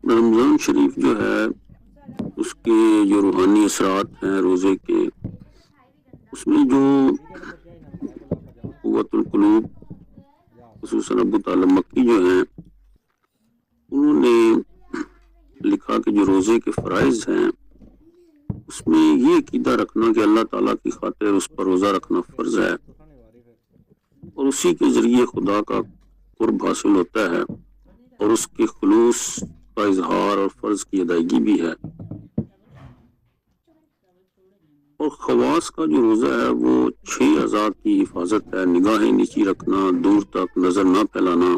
رمضان شریف جو ہے اس کے جو روحانی اثرات ہیں روزے کے، اس میں جو قوت القلوب خصوصاً ابو طالب مکی جو ہیں انہوں نے لکھا کہ جو روزے کے فرائض ہیں اس میں یہ عقیدہ رکھنا کہ اللہ تعالیٰ کی خاطر اس پر روزہ رکھنا فرض ہے اور اسی کے ذریعے خدا کا قرب حاصل ہوتا ہے اور اس کے خلوص کا اظہار اور فرض کی ادائیگی بھی ہے۔ اور خواص کا جو روزہ ہے وہ 6 اعضاء کی حفاظت ہے، نگاہیں نیچی رکھنا، دور تک نظر نہ پھیلانا،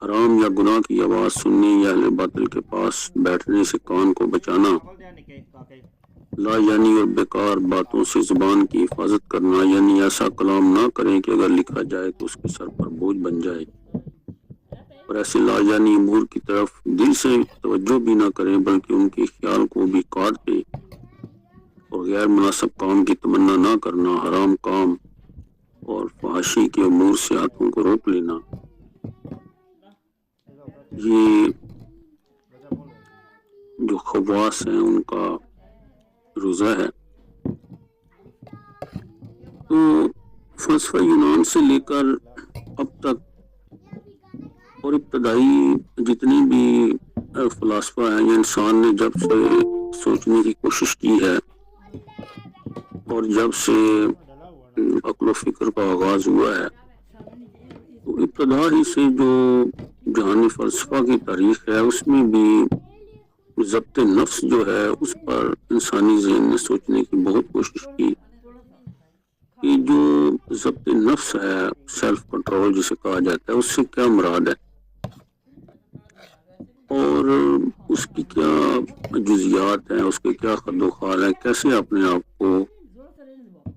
حرام یا گناہ کی آواز سننے یا اہل باطل کے پاس بیٹھنے سے کان کو بچانا، لا یعنی اور بیکار باتوں سے زبان کی حفاظت کرنا، یعنی ایسا کلام نہ کریں کہ اگر لکھا جائے تو اس کے سر پر بوجھ بن جائے، اور ایسے لا یعنی امور کی طرف دل سے توجہ بھی نہ کریں بلکہ ان کے خیال کو بھی کاٹ دیں، اور غیر مناسب کام کی تمنا نہ کرنا، حرام کام اور فحاشی کے امور سے ہاتھوں کو روک لینا، یہ جو خواص ہیں ان کا روزہ ہے۔ تو فلسفہ یونان سے لے کر اب تک اور ابتدائی جتنے بھی فلاسفہ ہیں یا انسان نے جب سے سوچنے کی کوشش کی ہے اور جب سے عقل و فکر کا آغاز ہوا ہے، تو ابتدا ہی سے جو جہانی فلسفہ کی تاریخ ہے اس میں بھی ضبط نفس جو ہے اس پر انسانی ذہن نے سوچنے کی بہت کوشش کی کہ جو ضبط نفس ہے، سیلف کنٹرول جسے کہا جاتا ہے، اس سے کیا مراد ہے اور اس کی کیا جزیات ہیں، اس کے کیا خد و خال ہیں، کیسے اپنے آپ کو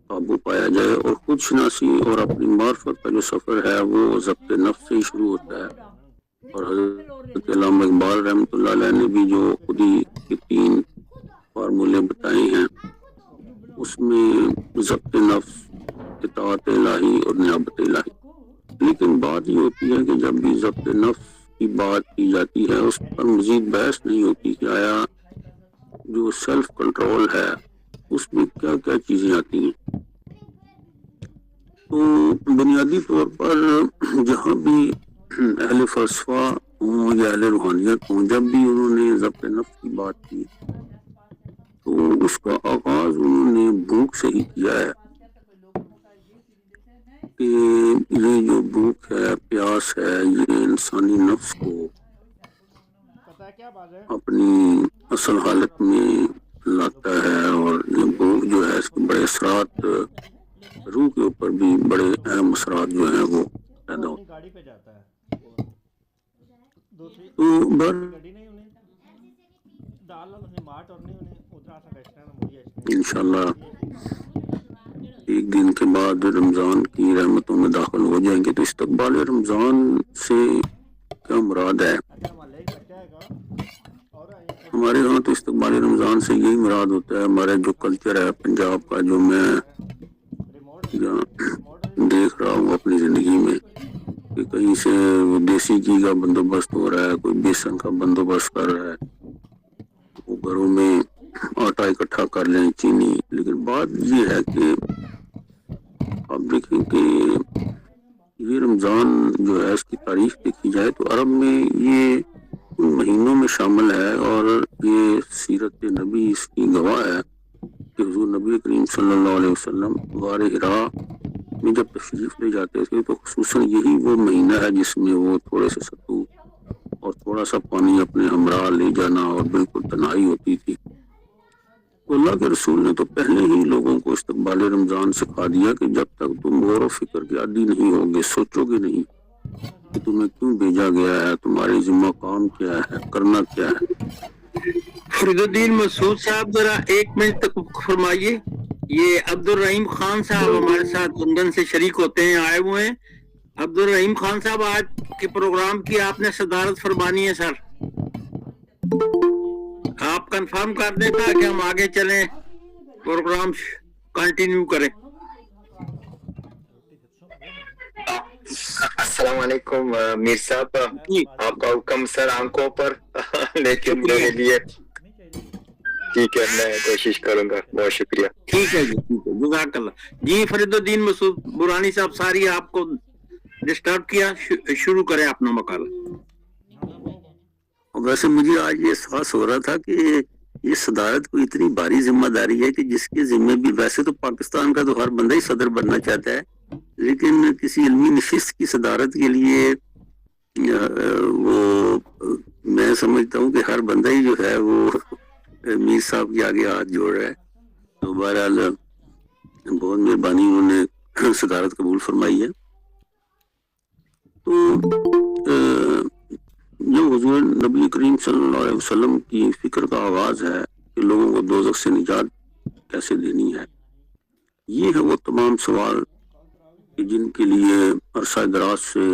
قابو پایا جائے، اور خود شناسی اور اپنی معرفت کا جو سفر ہے وہ ضبط نفس سے ہی شروع ہوتا ہے۔ اور حضرت علامہ اقبال رحمۃ اللہ علیہ نے بھی جو خودی کے 3 فارمولے بتائے ہیں اس میں ضبط نفس، اطاعت الہی اور نیابت الہی۔ لیکن بات یہ ہوتی ہے کہ جب بھی ضبط نفس کی بات کی جاتی ہے اس پر مزید بحث نہیں ہوتی کہ آیا جو سیلف کنٹرول ہے اس میں کیا کیا چیزیں آتی ہیں۔ تو بنیادی طور پر جہاں بھی اہل فلسفہ ہوں یا اہل روحانیت ہوں، جب بھی انہوں نے ضبط نفس کی بات کی تو اس کا آغاز انہوں نے بھوک سے ہی کیا ہے کہ یہ جو بھوک ہے، پیاس ہے، یہ انسانی نفس کو اپنی اصل حالت میں لاتا ہے، اور یہ بھوک جو ہے اس کے بڑے اثرات روح کے اوپر بھی بڑے اہم اثرات جو ہیں وہ پیدا ہوتے ہیں۔ تو انشاءاللہ ایک دن کے بعد رمضان کی رحمتوں میں داخل ہو جائیں گے۔ تو استقبال رمضان سے کیا مراد ہے؟ ہمارے ہاں تو استقبال رمضان سے یہی مراد ہوتا ہے، ہمارا جو کلچر ہے پنجاب کا، جو میں دیکھ رہا ہوں اپنی زندگی میں کہ کہیں سے وہ دیسی گھی کا بندوبست ہو رہا ہے، کوئی بیسن کا بندوبست کر رہا ہے، وہ گھروں میں آٹا اکٹھا کر لیں، چینی۔ لیکن بات یہ ہے کہ آپ دیکھیں کہ یہ رمضان جو ہے اس کی تاریخ دیکھی جائے تو عرب میں یہ ان مہینوں میں شامل ہے، اور یہ سیرت نبی اس کی گواہ ہے کہ حضور نبی کریم صلی اللہ علیہ وسلم غار حراء میں جب تشریف لے جاتے تھے تو خصوصاً یہی وہ مہینہ ہے جس میں وہ تھوڑے سے ستو اور تھوڑا سا پانی اپنے ہمراہ لے جانا اور بالکل تنہائی ہوتی تھی۔ تو اللہ کے رسول نے تو پہلے ہی لوگوں کو استقبال رمضان سکھا دیا کہ جب تک تم غور و فکر کے عادی نہیں ہوگے، سوچو گے نہیں کہ تمہیں کیوں بھیجا گیا ہے، تمہارے ذمہ کام کیا ہے، کرنا کیا ہے۔ فرید الدین مسعود صاحب ذرا 1 منٹ تک فرمائیے۔ یہ عبد الرحیم خان صاحب ہمارے ساتھ لندن سے شریک ہوتے ہیں، آئے ہوئے ہیں۔ عبد الرحیم خان صاحب آج کے پروگرام کی آپ نے صدارت فرمانی ہے سر، آپ کنفرم کر دیں تاکہ ہم آگے چلیں، پروگرام کنٹینیو کریں۔ السلام علیکم میر صاحب، جی آپ کا حکم سر آنکھوں پر لیکن شکریہ، میرے لیے ٹھیک ہے، میں کوشش کروں گا. بہت شکریہ. ٹھیک ہے جی، ٹھیک ہے، جزاک اللہ. جی فرید الدین مسعود برانی صاحب، ساری آپ کو ڈسٹرب کیا، شروع کریں اپنا مقالہ. ویسے مجھے آج یہ احساس ہو رہا تھا کہ یہ صدارت کو اتنی بھاری ذمہ داری ہے کہ جس کے ذمہ بھی، ویسے تو پاکستان کا تو ہر بندہ ہی صدر بننا چاہتا ہے، لیکن کسی علمی نشست کی صدارت کے لیے وہ میں سمجھتا ہوں کہ ہر بندہ ہی جو ہے وہ میر صاحب کے آگے ہاتھ جوڑ رہا ہے. تو بہرحال بہت مہربانی، انہوں نے صدارت قبول فرمائی ہے. تو جو حضور نبی کریم صلی اللہ علیہ وسلم کی فکر کا آغاز ہے کہ لوگوں کو دوزخ سے نجات کیسے دینی ہے، یہ ہے وہ تمام سوال کہ جن کے لیے عرصہ دراز سے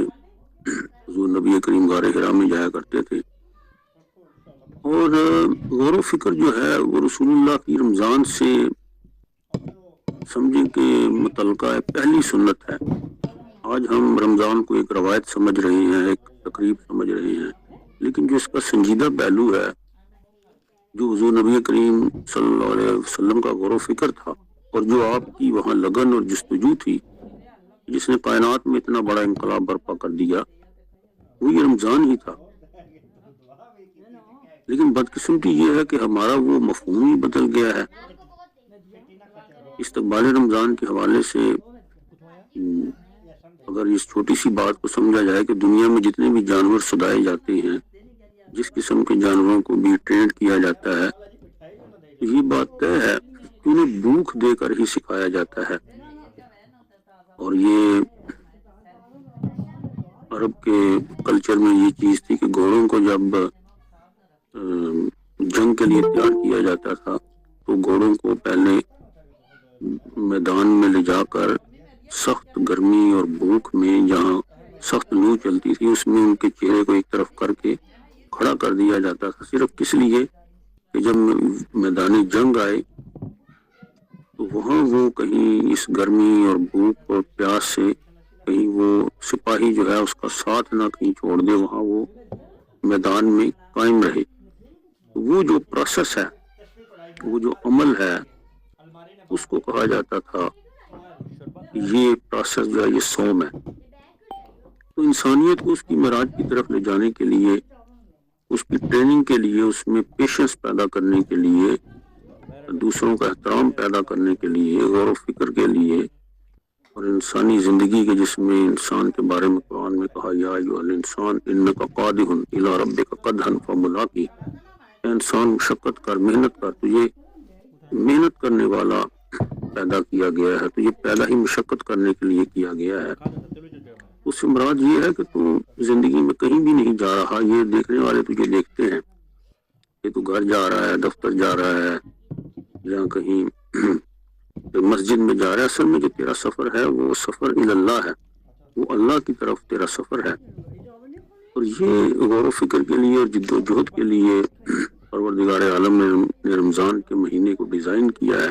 حضور نبی کریم غار حرا میں جایا کرتے تھے. اور غور و فکر جو ہے وہ رسول اللہ کی رمضان سے سمجھیں کہ متعلقہ پہلی سنت ہے. آج ہم رمضان کو ایک روایت سمجھ رہے ہیں، ایک تقریب سمجھ رہے ہیں، لیکن جو اس کا سنجیدہ پہلو ہے، جو حضور نبی کریم صلی اللہ علیہ وسلم کا غور و فکر تھا، اور جو آپ کی وہاں لگن اور جستجو تھی جس نے کائنات میں اتنا بڑا انقلاب برپا کر دیا، وہ یہ رمضان ہی تھا. لیکن بدقسمتی یہ ہے کہ ہمارا وہ مفہوم ہی بدل گیا ہے. استقبال رمضان کے حوالے سے اگر اس چھوٹی سی بات کو سمجھا جائے کہ دنیا میں جتنے بھی جانور سدائے جاتے ہیں، جس قسم کے جانوروں کو بھی ٹرینڈ کیا جاتا ہے، یہ بات طے ہے کہ انہیں بھوک دے کر ہی سکھایا جاتا ہے. اور یہ عرب کے کلچر میں یہ چیز تھی کہ گھوڑوں کو جب جنگ کے لیے تیار کیا جاتا تھا تو گھوڑوں کو پہلے میدان میں لے جا کر سخت گرمی اور بھوک میں جہاں سخت لو چلتی تھی، اس میں ان کے چہرے کو ایک طرف کر کے کھڑا کر دیا جاتا تھا، صرف کس لیے کہ جب میدان جنگ آئے تو وہاں وہ کہیں اس گرمی اور بھوک اور پیاس سے کہیں وہ سپاہی جو ہے اس کا ساتھ نہ کہیں چھوڑ دے، وہاں وہ میدان میں قائم رہے. وہ جو پروسیس ہے، وہ جو عمل ہے، اس کو کہا جاتا تھا کہ یہ پروسیس جو ہے یہ صوم ہے. تو انسانیت کو اس کی معراج کی طرف لے جانے کے لیے، اس کی ٹریننگ کے لیے، اس میں پیشنس پیدا کرنے کے لیے، دوسروں کا احترام پیدا کرنے کے لیے، غور و فکر کے لیے، اور انسانی زندگی کے جس میں انسان کے بارے میں قرآن میں کہا یا ایھا الانسان انک قادح الی ربک قدحا فملاقی، انسان مشقت کر، محنت کر، تجھے محنت کرنے والا پیدا کیا گیا ہے، تو یہ پہلا ہی مشقت کرنے کے لیے کیا گیا ہے. اس سے مراد یہ ہے کہ تو زندگی میں کہیں بھی نہیں جا رہا، یہ دیکھنے والے تجھے دیکھتے ہیں کہ تو گھر جا رہا ہے، دفتر جا رہا ہے، یا کہیں مسجد میں جا رہا ہے. اصل میں جو تیرا سفر ہے وہ سفر اللہ ہے، وہ اللہ کی طرف تیرا سفر ہے. اور یہ غور و فکر کے لیے اور جد و جہد کے لیے پروردگار عالم نے رمضان کے مہینے کو ڈیزائن کیا ہے،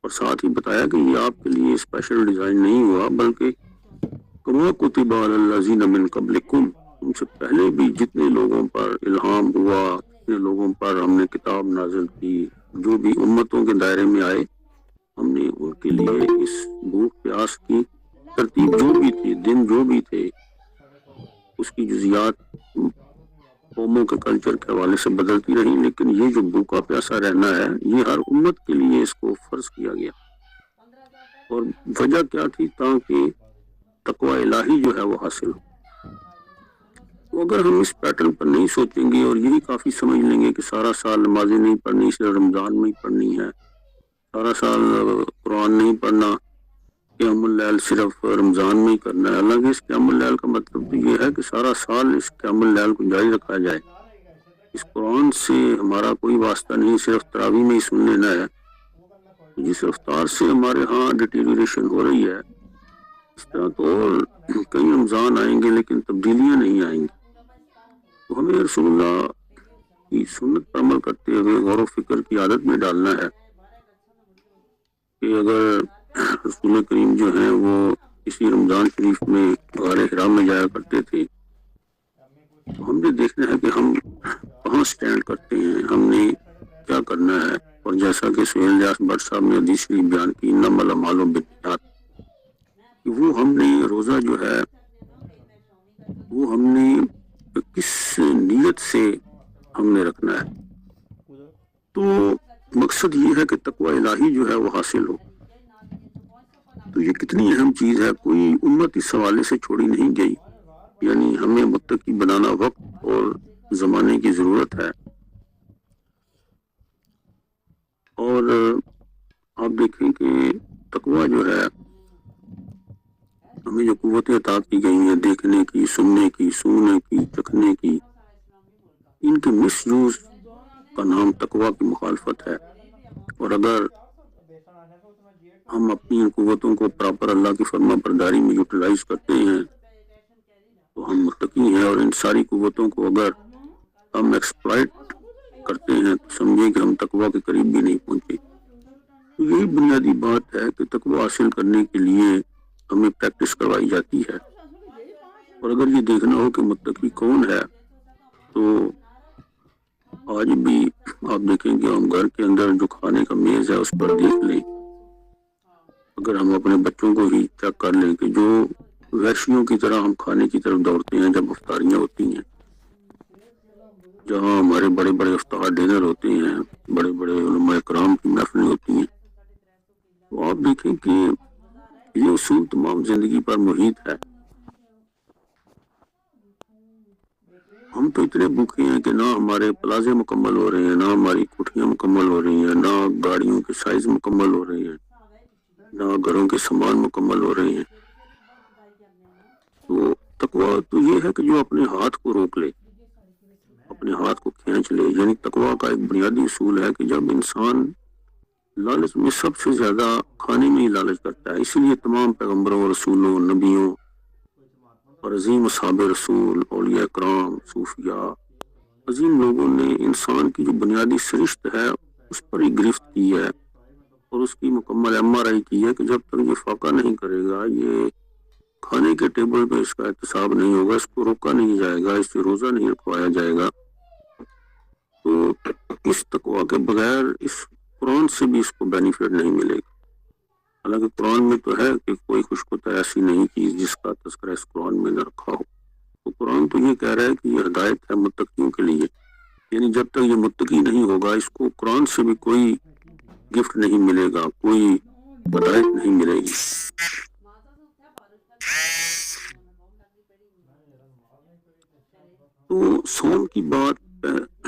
اور ساتھ ہی بتایا کہ یہ آپ کے لیے اسپیشل ڈیزائن نہیں ہوا، بلکہ کما کتب علی الذین من قبلکم، تم سے پہلے بھی جتنے لوگوں پر الہام ہوا، جتنے لوگوں پر ہم نے کتاب نازل کی، جو بھی امتوں کے دائرے میں آئے، ہم نے ان کے لیے اس بھوک پیاس کی ترتیب جو بھی تھی، دن جو بھی تھے، اس کی جزیات قوموں کے کلچر کے حوالے سے بدلتی رہی، لیکن یہ جو بھوکا پیاسا رہنا ہے یہ ہر امت کے لیے اس کو فرض کیا گیا. اور وجہ کیا تھی؟ تاکہ تقوی الہی جو ہے وہ حاصل ہو. تو اگر ہم اس پیٹرن پر نہیں سوچیں گے اور یہی کافی سمجھ لیں گے کہ سارا سال نمازیں نہیں پڑھنی، صرف رمضان میں ہی پڑھنی ہے، سارا سال قرآن نہیں پڑھنا، قیام اللیل صرف رمضان میں ہی کرنا ہے، حالانکہ اس قیام اللیل کا مطلب تو یہ ہے کہ سارا سال اس قیام اللیل کو جاری رکھا جائے. اس قرآن سے ہمارا کوئی واسطہ نہیں، صرف تراویح میں ہی سن لینا ہے. جس رفتار سے ہمارے ہاں ڈیٹیریشن ہو رہی ہے، اس طرح تو اور کئی رمضان آئیں گے لیکن تبدیلیاں نہیں آئیں گی. تو ہمیں رسول اللہ کی سنت پر عمل کرتے ہوئے غور و فکر کی عادت میں ڈالنا ہے کہ اگر رسول کریم جو ہیں وہ اسی رمضان شریف میں غار حرا میں جایا کرتے تھے، تو ہم نے دیکھنا ہے کہ ہم کہاں سٹینڈ کرتے ہیں، ہم نے کیا کرنا ہے۔ اور جیسا کہ سہیل الیاس بٹ صاحب نے حدیث شریف بیان کی انما الاعمال بالنیات، وہ ہم نے روزہ جو ہے وہ ہم نے کس نیت سے ہم نے رکھنا ہے۔ تو مقصد یہ ہے کہ تقوی الہی جو ہے وہ حاصل ہو۔ تو یہ کتنی اہم چیز ہے، کوئی امت اس حوالے سے چھوڑی نہیں گئی، یعنی ہمیں متقی بنانا وقت اور زمانے کی ضرورت ہے۔ اور آپ دیکھیں کہ تقوی جو ہے ہمیں جو قوتیں عطا کی گئی ہیں، دیکھنے کی، سننے کی، سوننے کی، چکھنے کی، ان کے مس یوز کا نام تقوی کی مخالفت ہے۔ اور اگر ہم اپنی ان قوتوں کو پراپر اللہ کی فرما برداری میں یوٹیلائز کرتے ہیں تو ہم متقی ہیں، اور ان ساری قوتوں کو اگر ہم ایکسپلائٹ کرتے ہیں تو سمجھیں کہ ہم تقوی کے قریب بھی نہیں پہنچے۔ تو یہی بنیادی بات ہے کہ تقوی حاصل کرنے کے لیے ہمیں پریکٹس کروائی جاتی ہے۔ اور اگر یہ دیکھنا ہو کہ متقی کون ہے تو آج بھی آپ دیکھیں کہ ہم گھر کے اندر جو کھانے کا میز ہے اس پر دیکھ لیں، اگر ہم اپنے بچوں کو ہی چیک کر لیں کہ جو وحشیوں کی طرح ہم کھانے کی طرف دوڑتے ہیں جب افطاریاں ہوتی ہیں، جہاں ہمارے بڑے بڑے افطار ڈنر ہوتے ہیں، بڑے بڑے علماء کرام کی محفلیں ہوتی ہیں، تو آپ دیکھیں کہ یہ اصول تمام زندگی پر محیط ہے۔ ہم تو اتنے بھوکے ہیں کہ نہ ہمارے پلازے مکمل ہو رہے ہیں، نہ ہماری کوٹھیاں مکمل ہو رہی ہیں، نہ گاڑیوں کے سائز مکمل ہو رہے ہیں، نہ گھروں کے سامان مکمل ہو رہے ہیں۔ تو تقوی تو یہ ہے کہ جو اپنے ہاتھ کو روک لے، اپنے ہاتھ کو کھینچ لے، یعنی تقوی کا ایک بنیادی اصول ہے کہ جب انسان لالچ میں سب سے زیادہ کھانے میں ہی لالچ کرتا ہے، اسی لیے تمام پیغمبروں، رسولوں، نبیوں اور عظیم اصحاب رسول، اولیاء کرام، صوفیاء، عظیم لوگوں نے انسان کی جو بنیادی سرشت ہے اس پر ہی گرفت کی ہے اور اس کی مکمل MRI کی ہے کہ جب تک یہ فاقہ نہیں کرے گا، یہ کھانے کے ٹیبل پہ اس کا احتساب نہیں ہوگا، اس کو روکا نہیں جائے گا، اس سے روزہ نہیں رکھوایا جائے گا، تو اس تقوی کے بغیر اس قرآن سے بھی اس کو بینیفٹ نہیں ملے گا۔ حالانکہ قرآن میں تو ہے کہ کوئی خوشخط ایسی نہیں چیز جس کا تذکرہ اس قرآن میں نہ رکھا ہو، تو قرآن تو یہ کہہ رہا ہے کہ یہ ہدایت ہے متقیوں کے لیے، یعنی جب تک یہ متقی نہیں ہوگا اس کو قرآن سے بھی کوئی گفٹ نہیں ملے گا، کوئی ہدایت نہیں ملے گی۔ تو سوم کی بات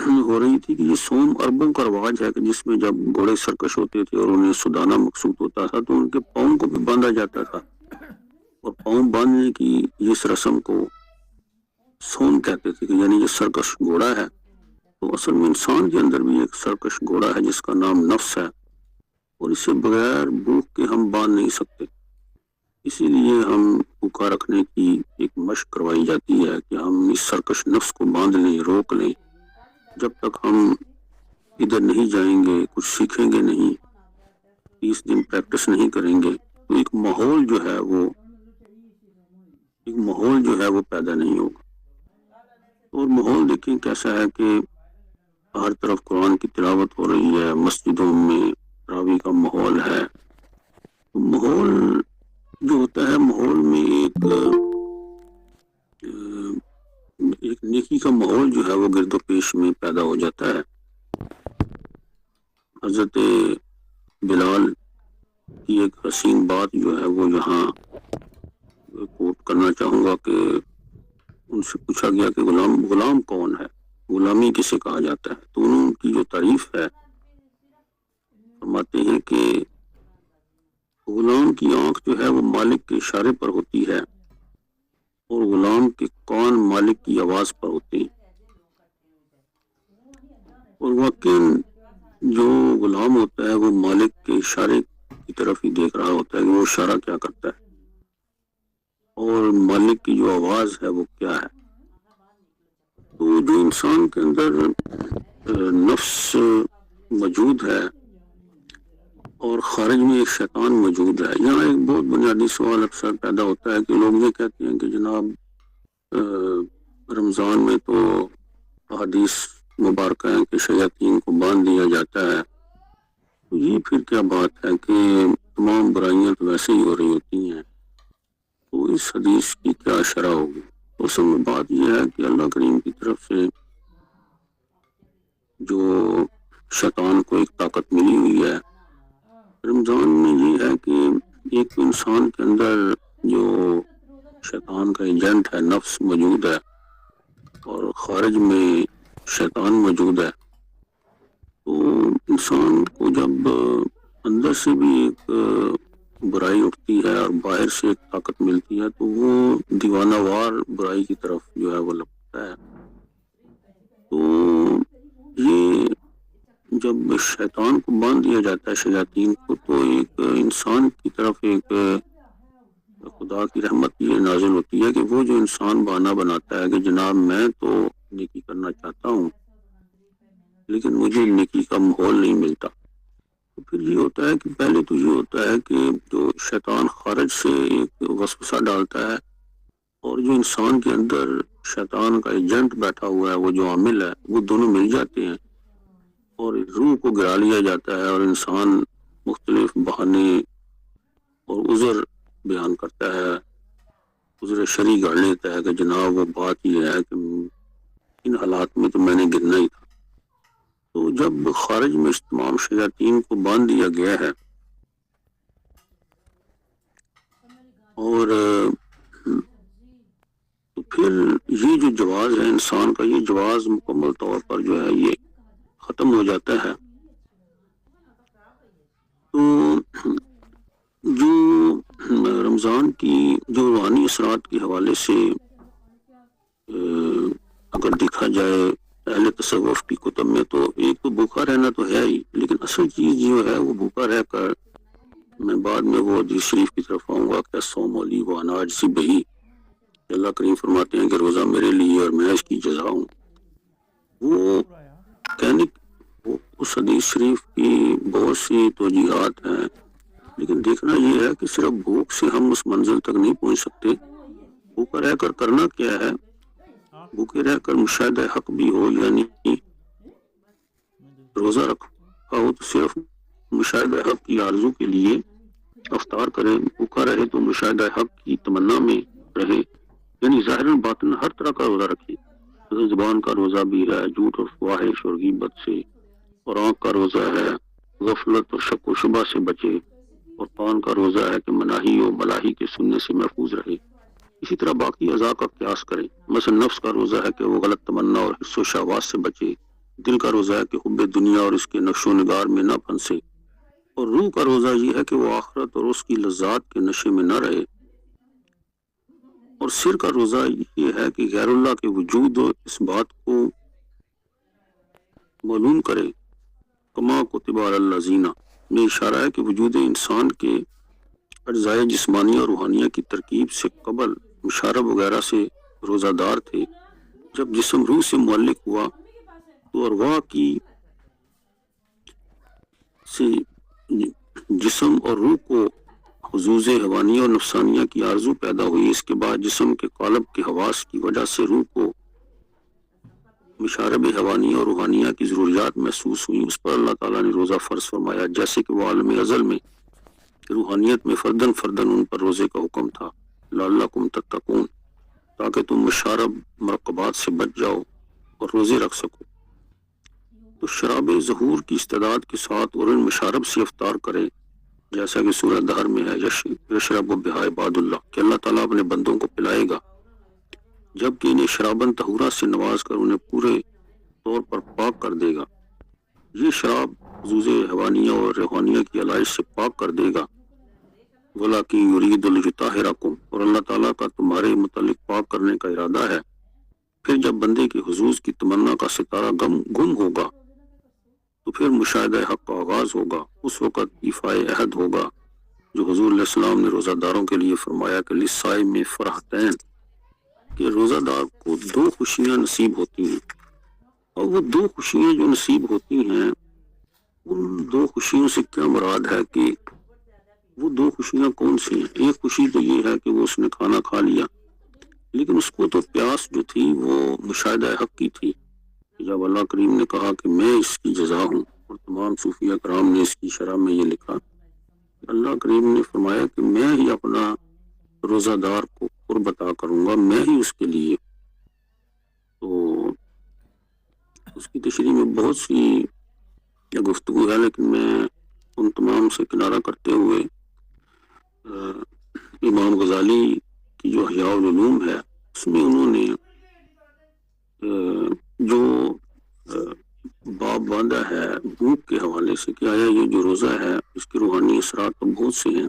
ہو رہی تھی کہ یہ سوم عربوں کا رواج ہے کہ جس میں جب گھوڑے سرکش ہوتے تھے اور انہیں سدانا مقصود ہوتا تھا تو ان کے پاؤں کو بھی باندھا جاتا تھا، اور پاؤں باندھنے کی اس رسم کو سوم کہتے تھے کہ یعنی یہ سرکش گھوڑا ہے، تو اصل میں انسان کے اندر بھی ایک سرکش گھوڑا ہے جس کا نام نفس ہے، اور اسے بغیر بھوک کے ہم باندھ نہیں سکتے، اسی لیے ہم بھوکا رکھنے کی ایک مشق کروائی جاتی ہے کہ ہم اس سرکش نفس کو باندھ لیں، روک لیں، جب تک ہم ادھر نہیں جائیں گے، کچھ سیکھیں گے نہیں، 30 دن پریکٹس نہیں کریں گے، تو ایک ماحول جو ہے وہ پیدا نہیں ہوگا۔ اور ماحول دیکھیں کیسا ہے کہ ہر طرف قرآن کی تلاوت ہو رہی ہے، مسجدوں میں تراویح کا ماحول ہے، تو ماحول جو ہوتا ہے، ماحول میں ایک نیکی کا ماحول جو ہے وہ گرد و پیش میں پیدا ہو جاتا ہے۔ حضرت بلال کی ایک حسین بات جو ہے وہ یہاں کوٹ کرنا چاہوں گا کہ ان سے پوچھا گیا کہ غلام کون ہے، غلامی کسے کہا جاتا ہے، تو ان کی جو تعریف ہے فرماتے ہیں کہ غلام کی آنکھ جو ہے وہ مالک کے اشارے پر ہوتی ہے اور غلام کے کان مالک کی آواز پر ہوتے ہیں، اور واقعی جو غلام ہوتا ہے وہ مالک کے اشارے کی طرف ہی دیکھ رہا ہوتا ہے کہ وہ اشارہ کیا کرتا ہے اور مالک کی جو آواز ہے وہ کیا ہے۔ تو جو انسان کے اندر نفس موجود ہے اور خارج میں ایک شیطان موجود ہے. یہاں ایک بہت بنیادی سوال اکثر پیدا ہوتا ہے کہ لوگ یہ کہتے ہیں کہ جناب رمضان میں تو احادیث مبارکہ ہیں کہ شیاطین کو باندھ دیا جاتا ہے. تو یہ پھر کیا بات ہے کہ تمام برائیاں تو ویسے ہی ہو رہی ہوتی ہیں, تو اس حدیث کی کیا شرح ہوگی؟ اصل میں بات یہ ہے کہ اللہ کریم کی طرف سے جو شیطان کو ایک طاقت ملی ہوئی ہے رمضان میں, یہ ہے کہ ایک انسان کے اندر جو شیطان کا ایجنٹ ہے, نفس موجود ہے, اور خارج میں شیطان موجود ہے. تو انسان کو جب اندر سے بھی ایک برائی اٹھتی ہے اور باہر سے ایک طاقت ملتی ہے تو وہ دیوانہ وار برائی کی طرف جو ہے وہ لگتا ہے. تو یہ جب شیطان کو باندھ دیا جاتا ہے, شیاطین کو, تو ایک انسان کی طرف ایک خدا کی رحمت یہ نازل ہوتی ہے کہ وہ جو انسان بہانہ بناتا ہے کہ جناب میں تو نیکی کرنا چاہتا ہوں لیکن مجھے نیکی کا ماحول نہیں ملتا. تو پھر یہ ہوتا ہے کہ پہلے تو یہ ہوتا ہے کہ جو شیطان خارج سے ایک وسوسہ ڈالتا ہے اور جو انسان کے اندر شیطان کا ایجنٹ بیٹھا ہوا ہے, وہ جو عامل ہے, وہ دونوں مل جاتے ہیں اور روح کو گرا لیا جاتا ہے اور انسان مختلف بہانے اور عذر بیان کرتا ہے, عذر شرعی گڑھ لیتا ہے کہ جناب وہ بات یہ ہے کہ ان حالات میں تو میں نے گرنا ہی تھا. تو جب خارج میں اس تمام شیاطین کو باندھ دیا گیا ہے اور تو پھر یہ جو جواز ہے انسان کا, یہ جواز مکمل طور پر جو ہے یہ ختم ہو جاتا ہے. تو جو رمضان کی جو روحانی اثرات کے حوالے سے اگر دیکھا جائے اہل تصوف کی کتب میں, تو ایک تو بھوکا رہنا تو ہے ہی, لیکن اصل چیز جو ہے وہ بھوکا رہ کر, میں بعد میں وہ حدیث شریف کی طرف آؤں گا کہ سوم علی و اناج سی بہی, اللہ کریم فرماتے ہیں کہ روزہ میرے لیے اور میں اس کی جزا ہوں. وہ کہنے اس حدیث شریف کی بہت سی توجیحات ہیں, لیکن دیکھنا یہ ہے کہ صرف بھوک سے ہم اس منزل تک نہیں پہنچ سکتے. بھوکا رہ کر کرنا کیا ہے؟ بھوکے رہ کر مشاہدہ حق بھی ہو, یعنی روزہ رکھا ہو تو صرف مشاہدہ حق کی آرزو کے لیے افطار کرے, بھوکا رہے تو مشاہدہ حق کی تمنا میں رہے, یعنی ظاہر باطن ہر طرح کا روزہ رکھے. زبان کا روزہ بھی ہے جھوٹ اور فواہش اور غیبت سے, اور آنکھ کا روزہ ہے غفلت اور شک و شبہ سے بچے, اور پان کا روزہ ہے کہ مناہی و ملاہی کے سننے سے محفوظ رہے. اسی طرح باقی اعضاء کا قیاس کرے. مثلا نفس کا روزہ ہے کہ وہ غلط تمنا اور حس و شہوات سے بچے. دل کا روزہ ہے کہ حب دنیا اور اس کے نقش و نگار میں نہ پھنسے. اور روح کا روزہ یہ ہے کہ وہ آخرت اور اس کی لذات کے نشے میں نہ رہے. اور سر کا روزہ یہ ہے کہ غیر اللہ کے وجود و اس بات کو معلوم کرے. کما کتب علی الذین میں اشارہ ہے کہ وجود انسان کے اجزائے جسمانی اور روحانیہ کی ترکیب سے قبل مشارب وغیرہ سے روزہ دار تھے. جب جسم روح سے معلق ہوا تو ارواح کی سے جسم اور روح کو حظوظ حوانیہ اور نفسانیہ کی آرزو پیدا ہوئی. اس کے بعد جسم کے قالب کے حواس کی وجہ سے روح کو مشارب حوانیہ اور روحانیہ کی ضروریات محسوس ہوئی. اس پر اللہ تعالیٰ نے روزہ فرض فرمایا, جیسے کہ وہ عالم ازل میں روحانیت میں فردن فردن ان پر روزے کا حکم تھا. لعلکم تتقون, تاکہ تم مشارب مرقبات سے بچ جاؤ اور روزے رکھ سکو. تو شراب ظہور کی استعداد کے ساتھ اور ان مشارب سے افطار کرے, جیسا کہ سورہ دہر میں ہے یشرب بہا عباد اللہ, کہ اللہ تعالیٰ اپنے بندوں کو پلائے گا جبکہ انہیں شرابن طہورہ سے نواز کر انہیں پورے طور پر پاک کر دے گا. یہ شراب حظوظ حوانیہ اور روحانیہ کی علائش سے پاک کر دے گا. وَلَٰكِن يُرِيدُ لِيُطَهِّرَكُمْ, اور اللہ تعالیٰ کا تمہارے متعلق پاک کرنے کا ارادہ ہے. پھر جب بندے کے حظوظ کی تمنا کا ستارہ گم ہوگا تو پھر مشاہدہ حق کا آغاز ہوگا. اس وقت ایفائے عہد ہوگا جو حضور علیہ السلام نے روزہ داروں کے لیے فرمایا کہ للصائم میں فرحتین, کہ روزہ دار کو دو خوشیاں نصیب ہوتی ہیں. اور وہ دو خوشیاں جو نصیب ہوتی ہیں ان دو خوشیوں سے کیا مراد ہے کہ وہ دو خوشیاں کون سی ہیں؟ ایک خوشی تو یہ ہے کہ وہ اس نے کھانا کھا لیا، لیکن اس کو تو پیاس جو تھی وہ مشاہدہ حق کی تھی۔ جب اللہ کریم نے کہا کہ میں اس کی جزا ہوں، اور تمام صوفیہ کرام نے اس کی شرح میں یہ لکھا، اللہ کریم نے فرمایا کہ میں ہی اپنا روزہ دار کو قرب عطا کروں گا، میں ہی اس کے لیے۔ تو اس کی تشریح میں بہت سی گفتگو ہے، لیکن میں ان تمام سے کنارہ کرتے ہوئے امام غزالی کی جو احیاء العلوم ہے اس میں انہوں نے جو باب باندھا ہے بھوک کے حوالے سے کہ آیا یہ جو روزہ ہے اس کے روحانی اثرات تو بہت سے ہیں،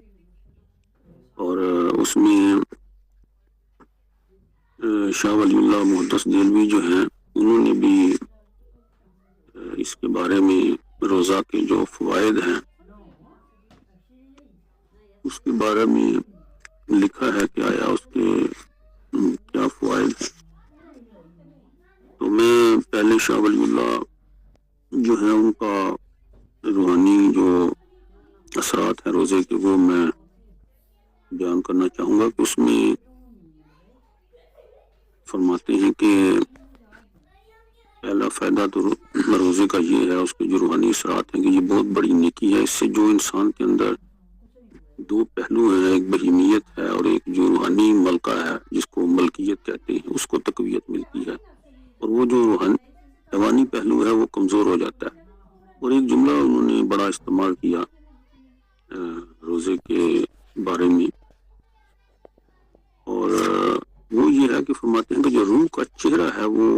اور اس میں شاہ ولی اللہ محدث دہلوی جو ہیں انہوں نے بھی اس کے بارے میں روزہ کے جو فوائد ہیں اس کے بارے میں لکھا ہے کہ آیا اس کے کیا فوائد ہیں۔ تو میں پہلے شاہ ولی اللہ جو ہے ان کا روحانی جو اثرات ہیں روزے کے وہ میں بیان کرنا چاہوں گا کہ اس میں فرماتے ہیں کہ پہلا فائدہ تو روزے کا یہ ہے، اس کے جو روحانی اثرات ہیں کہ یہ بہت بڑی نیکی ہے، اس سے جو انسان کے اندر دو پہلو ہیں، ایک بہیمیت ہے اور ایک جو روحانی ملکہ ہے جس کو ملکیت کہتے ہیں، اس کو تقویت ملتی ہے، اور وہ جو حیوانی پہلو ہے وہ کمزور ہو جاتا ہے۔ اور ایک جملہ انہوں نے بڑا استعمال کیا روزے کے بارے میں، اور وہ یہ ہے کہ فرماتے ہیں کہ جو روح کا چہرہ ہے وہ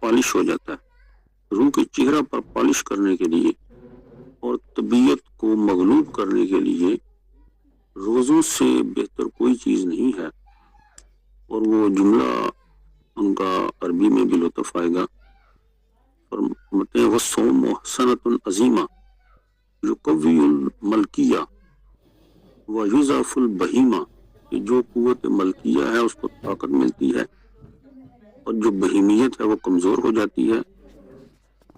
پالش ہو جاتا ہے۔ روح کے چہرہ پر پالش کرنے کے لیے اور طبیعت کو مغلوب کرنے کے لیے روزوں سے بہتر کوئی چیز نہیں ہے۔ اور وہ جملہ ان کا عربی میں بھی لطف آئے گا، فرماتے ہیں وَالصَّوْمُ حَسَنَةٌ عَظِیمَةٌ یُقَوِّی الْمَلْکِیَّہ وَیُضْعِفُ الْبَہِیمَةَ، کہ جو قوت ملکیہ ہے اس کو طاقت ملتی ہے اور جو بہیمیت ہے وہ کمزور ہو جاتی ہے۔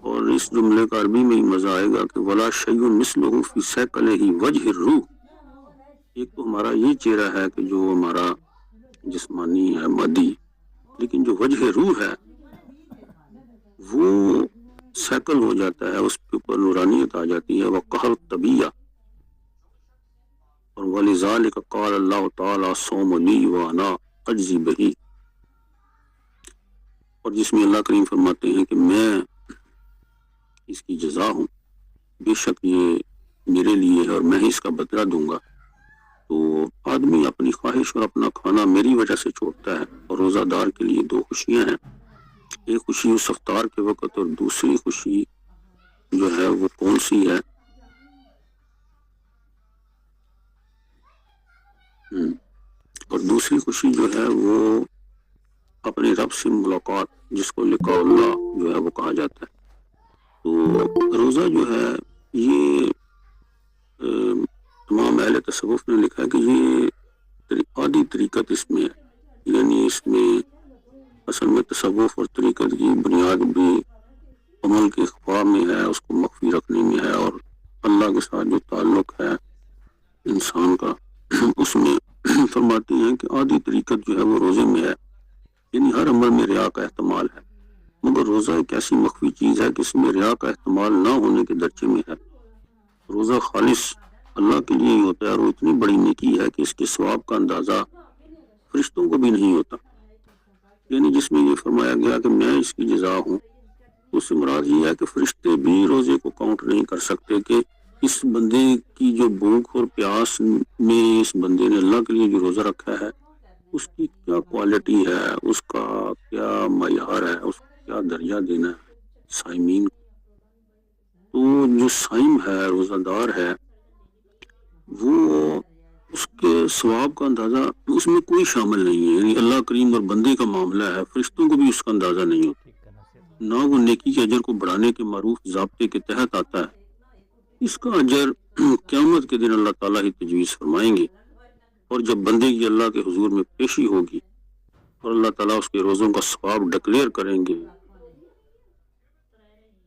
اور اس جملے کا عربی میں ہی مزہ آئے گا کہ وَلَا شَیْءٌ مِثْلُهُ فِی صَقْلِهِ وَجْهِ الرُّوحِ، ایک تو ہمارا یہ چہرہ ہے کہ جو ہمارا جسمانی ہے مادی، لیکن جو وجہ روح ہے وہ سیکل ہو جاتا ہے، اس کے اوپر نورانیت آ جاتی ہے، وقہر طبیعہ۔ اور وَلِذَالِکَ قَالَ اللہ تعالیٰ الصَّوْمُ لِی وَأَنَا أَجْزِی بِہِ، اور جس میں اللہ کریم فرماتے ہیں کہ میں اس کی جزا ہوں، بے شک یہ میرے لیے ہے اور میں ہی اس کا بدلہ دوں گا۔ تو آدمی اپنی خواہش اور اپنا کھانا میری وجہ سے چھوڑتا ہے، اور روزہ دار کے لیے دو خوشیاں ہیں، ایک خوشی اس افطار کے وقت اور دوسری خوشی جو ہے وہ کون سی ہے؟ اور دوسری خوشی جو ہے وہ اپنے رب سے ملاقات، جس کو لقاء اللہ جو ہے وہ کہا جاتا ہے۔ تو روزہ جو ہے یہ تمام اہل تصوف نے لکھا ہے کہ یہ آدھی طریقت اس میں ہے، یعنی اس میں اصل میں تصوف اور طریقت کی بنیاد بھی عمل کے اخفاء میں ہے، اس کو مخفی رکھنے میں ہے، اور اللہ کے ساتھ جو تعلق ہے انسان کا اس میں فرماتے ہیں کہ آدھی طریقت جو ہے وہ روزے میں ہے، یعنی ہر عمل میں ریا کا احتمال ہے، مگر روزہ ایک ایسی مخفی چیز ہے کہ اس میں ریا کا احتمال نہ ہونے کے درجے میں ہے۔ روزہ خالص اللہ کے لیے ہی ہوتا ہے، اور وہ اتنی بڑی نیکی ہے کہ اس کے ثواب کا اندازہ فرشتوں کو بھی نہیں ہوتا۔ یعنی جس میں یہ فرمایا گیا کہ میں اس کی جزا ہوں، اس سے مراد یہ ہے کہ فرشتے بھی روزے کو کاؤنٹ نہیں کر سکتے کہ اس بندے کی جو بھوک اور پیاس میں اس بندے نے اللہ کے لیے جو روزہ رکھا ہے اس کی کیا کوالٹی ہے، اس کا کیا معیار ہے، اس کو کیا درجہ دینا ہے صائمین کو۔ تو جو صائم ہے، روزہ دار ہے، وہ اس کے ثواب کا اندازہ اس میں کوئی شامل نہیں ہے، یعنی اللہ کریم اور بندے کا معاملہ ہے، فرشتوں کو بھی اس کا اندازہ نہیں ہوتا، نہ وہ نیکی کے اجر کو بڑھانے کے معروف ضابطے کے تحت آتا ہے۔ اس کا اجر قیامت کے دن اللہ تعالیٰ ہی تجویز فرمائیں گے، اور جب بندے کی اللہ کے حضور میں پیشی ہوگی اور اللہ تعالیٰ اس کے روزوں کا ثواب ڈکلیئر کریں گے،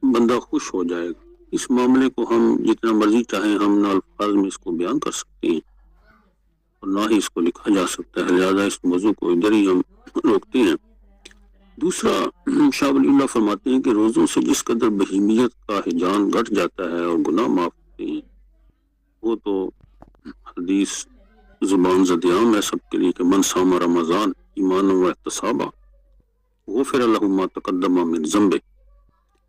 بندہ خوش ہو جائے گا اس معاملے کو ہم جتنا مرضی چاہیں ہم نہ الفاظ میں اس کو بیان کر سکتے ہیں اور نہ ہی اس کو لکھا جا سکتا ہے، لہذا اس موضوع کو ادھر ہی ہم روکتے ہیں۔ دوسرا، شاہ ولی اللہ فرماتے ہیں کہ روزوں سے جس قدر بہیمیت کا ہجان گھٹ جاتا ہے اور گناہ معاف ہوتے ہیں، وہ تو حدیث زبان زدیام ہے سب کے لیے کہ من صام رمضان ایمان و احتسابا غفر له ما تقدم من ذنبه،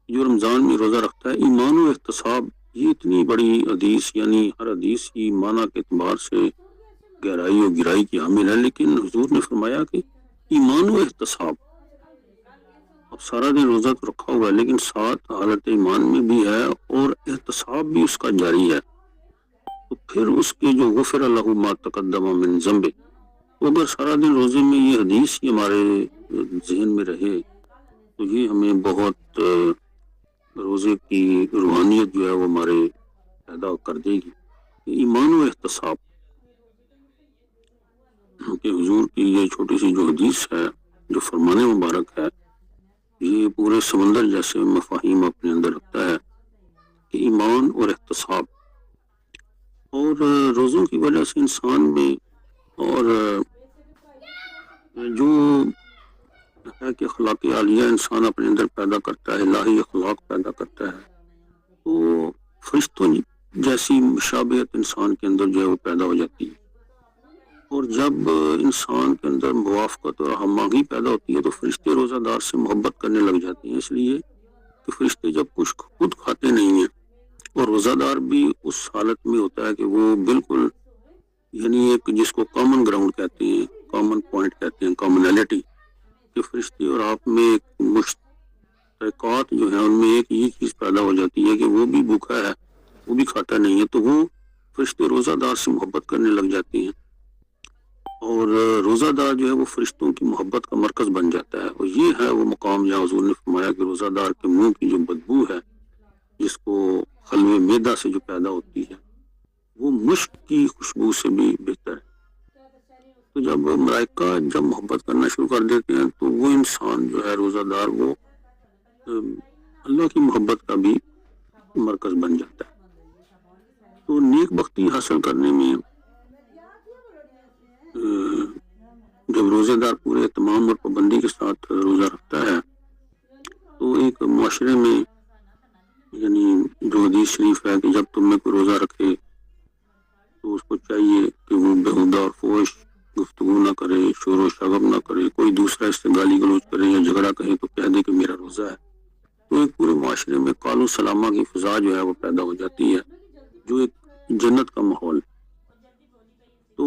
جو رمضان میں روزہ رکھتا ہے ایمان و احتساب، یہ اتنی بڑی حدیث، یعنی ہر حدیث کی معنی کے اعتبار سے گہرائی و گہرائی کی حامل ہے، لیکن حضور نے فرمایا کہ ایمان و احتساب، اب سارا دن روزہ تو رکھا ہوا ہے لیکن ساتھ حالت ایمان میں بھی ہے اور احتساب بھی اس کا جاری ہے، تو پھر اس کے جو غفر له ما تقدم من ذنبه، تو اگر سارا دن روزے میں یہ حدیث ہی ہمارے ذہن میں رہے تو یہ ہمیں بہت روزے کی روحانیت جو ہے وہ ہمارے پیدا کر دے گی۔ ایمان و احتساب کہ حضور کی یہ چھوٹی سی جو حدیث ہے، جو فرمان مبارک ہے، یہ پورے سمندر جیسے مفاہیم اپنے اندر رکھتا ہے کہ ایمان اور احتساب، اور روزوں کی وجہ سے انسان میں اور جو ہے کہ اخلاق عالیہ انسان اپنے اندر پیدا کرتا ہے، الہی اخلاق پیدا کرتا ہے، تو فرشتوں جیسی مشابہت انسان کے اندر جو ہے وہ پیدا ہو جاتی ہے، اور جب انسان کے اندر موافقت اور ہم آہنگی پیدا ہوتی ہے تو فرشتے روزہ دار سے محبت کرنے لگ جاتے ہیں، اس لیے کہ فرشتے جب کچھ خود کھاتے نہیں ہیں اور روزہ دار بھی اس حالت میں ہوتا ہے کہ وہ بالکل، یعنی ایک جس کو کامن گراؤنڈ کہتے ہیں، کامن پوائنٹ کہتے ہیں، کامنالٹی، کہ فرشتے اور آپ میں ایک مشترکات جو ہیں ان میں ایک یہ چیز پیدا ہو جاتی ہے کہ وہ بھی بھوکا ہے، وہ بھی کھاتا نہیں ہے، تو وہ فرشتے روزہ دار سے محبت کرنے لگ جاتے ہیں، اور روزہ دار جو ہے وہ فرشتوں کی محبت کا مرکز بن جاتا ہے، اور یہ ہے وہ مقام جہاں حضور نے فرمایا کہ روزہ دار کے منہ کی جو بدبو ہے، جس کو خلوے معدہ سے جو پیدا ہوتی ہے، وہ مشک کی خوشبو سے بھی بہتر ہے۔ تو جب ملائکہ جب محبت کرنا شروع کر دیتے ہیں تو وہ انسان جو ہے روزہ دار، وہ اللہ کی محبت کا بھی مرکز بن جاتا ہے۔ تو نیک بختی حاصل کرنے میں جب روزہ دار پورے اہتمام اور پابندی کے ساتھ روزہ رکھتا ہے تو ایک معاشرے میں، یعنی جو حدیث شریف ہے کہ جب تم میں کوئی روزہ رکھے تو اس کو چاہیے کہ وہ بےہودہ اور فوش گفتگو نہ کرے، شور و شغب نہ کرے، کوئی دوسرا اس سے گالی گلوچ کرے یا جھگڑا کہے تو کہہ دے کہ میرا روزہ ہے، تو ایک پورے معاشرے میں قال و سلامہ کی فضا جو ہے وہ پیدا ہو جاتی ہے، جو ایک جنت کا ماحول۔ تو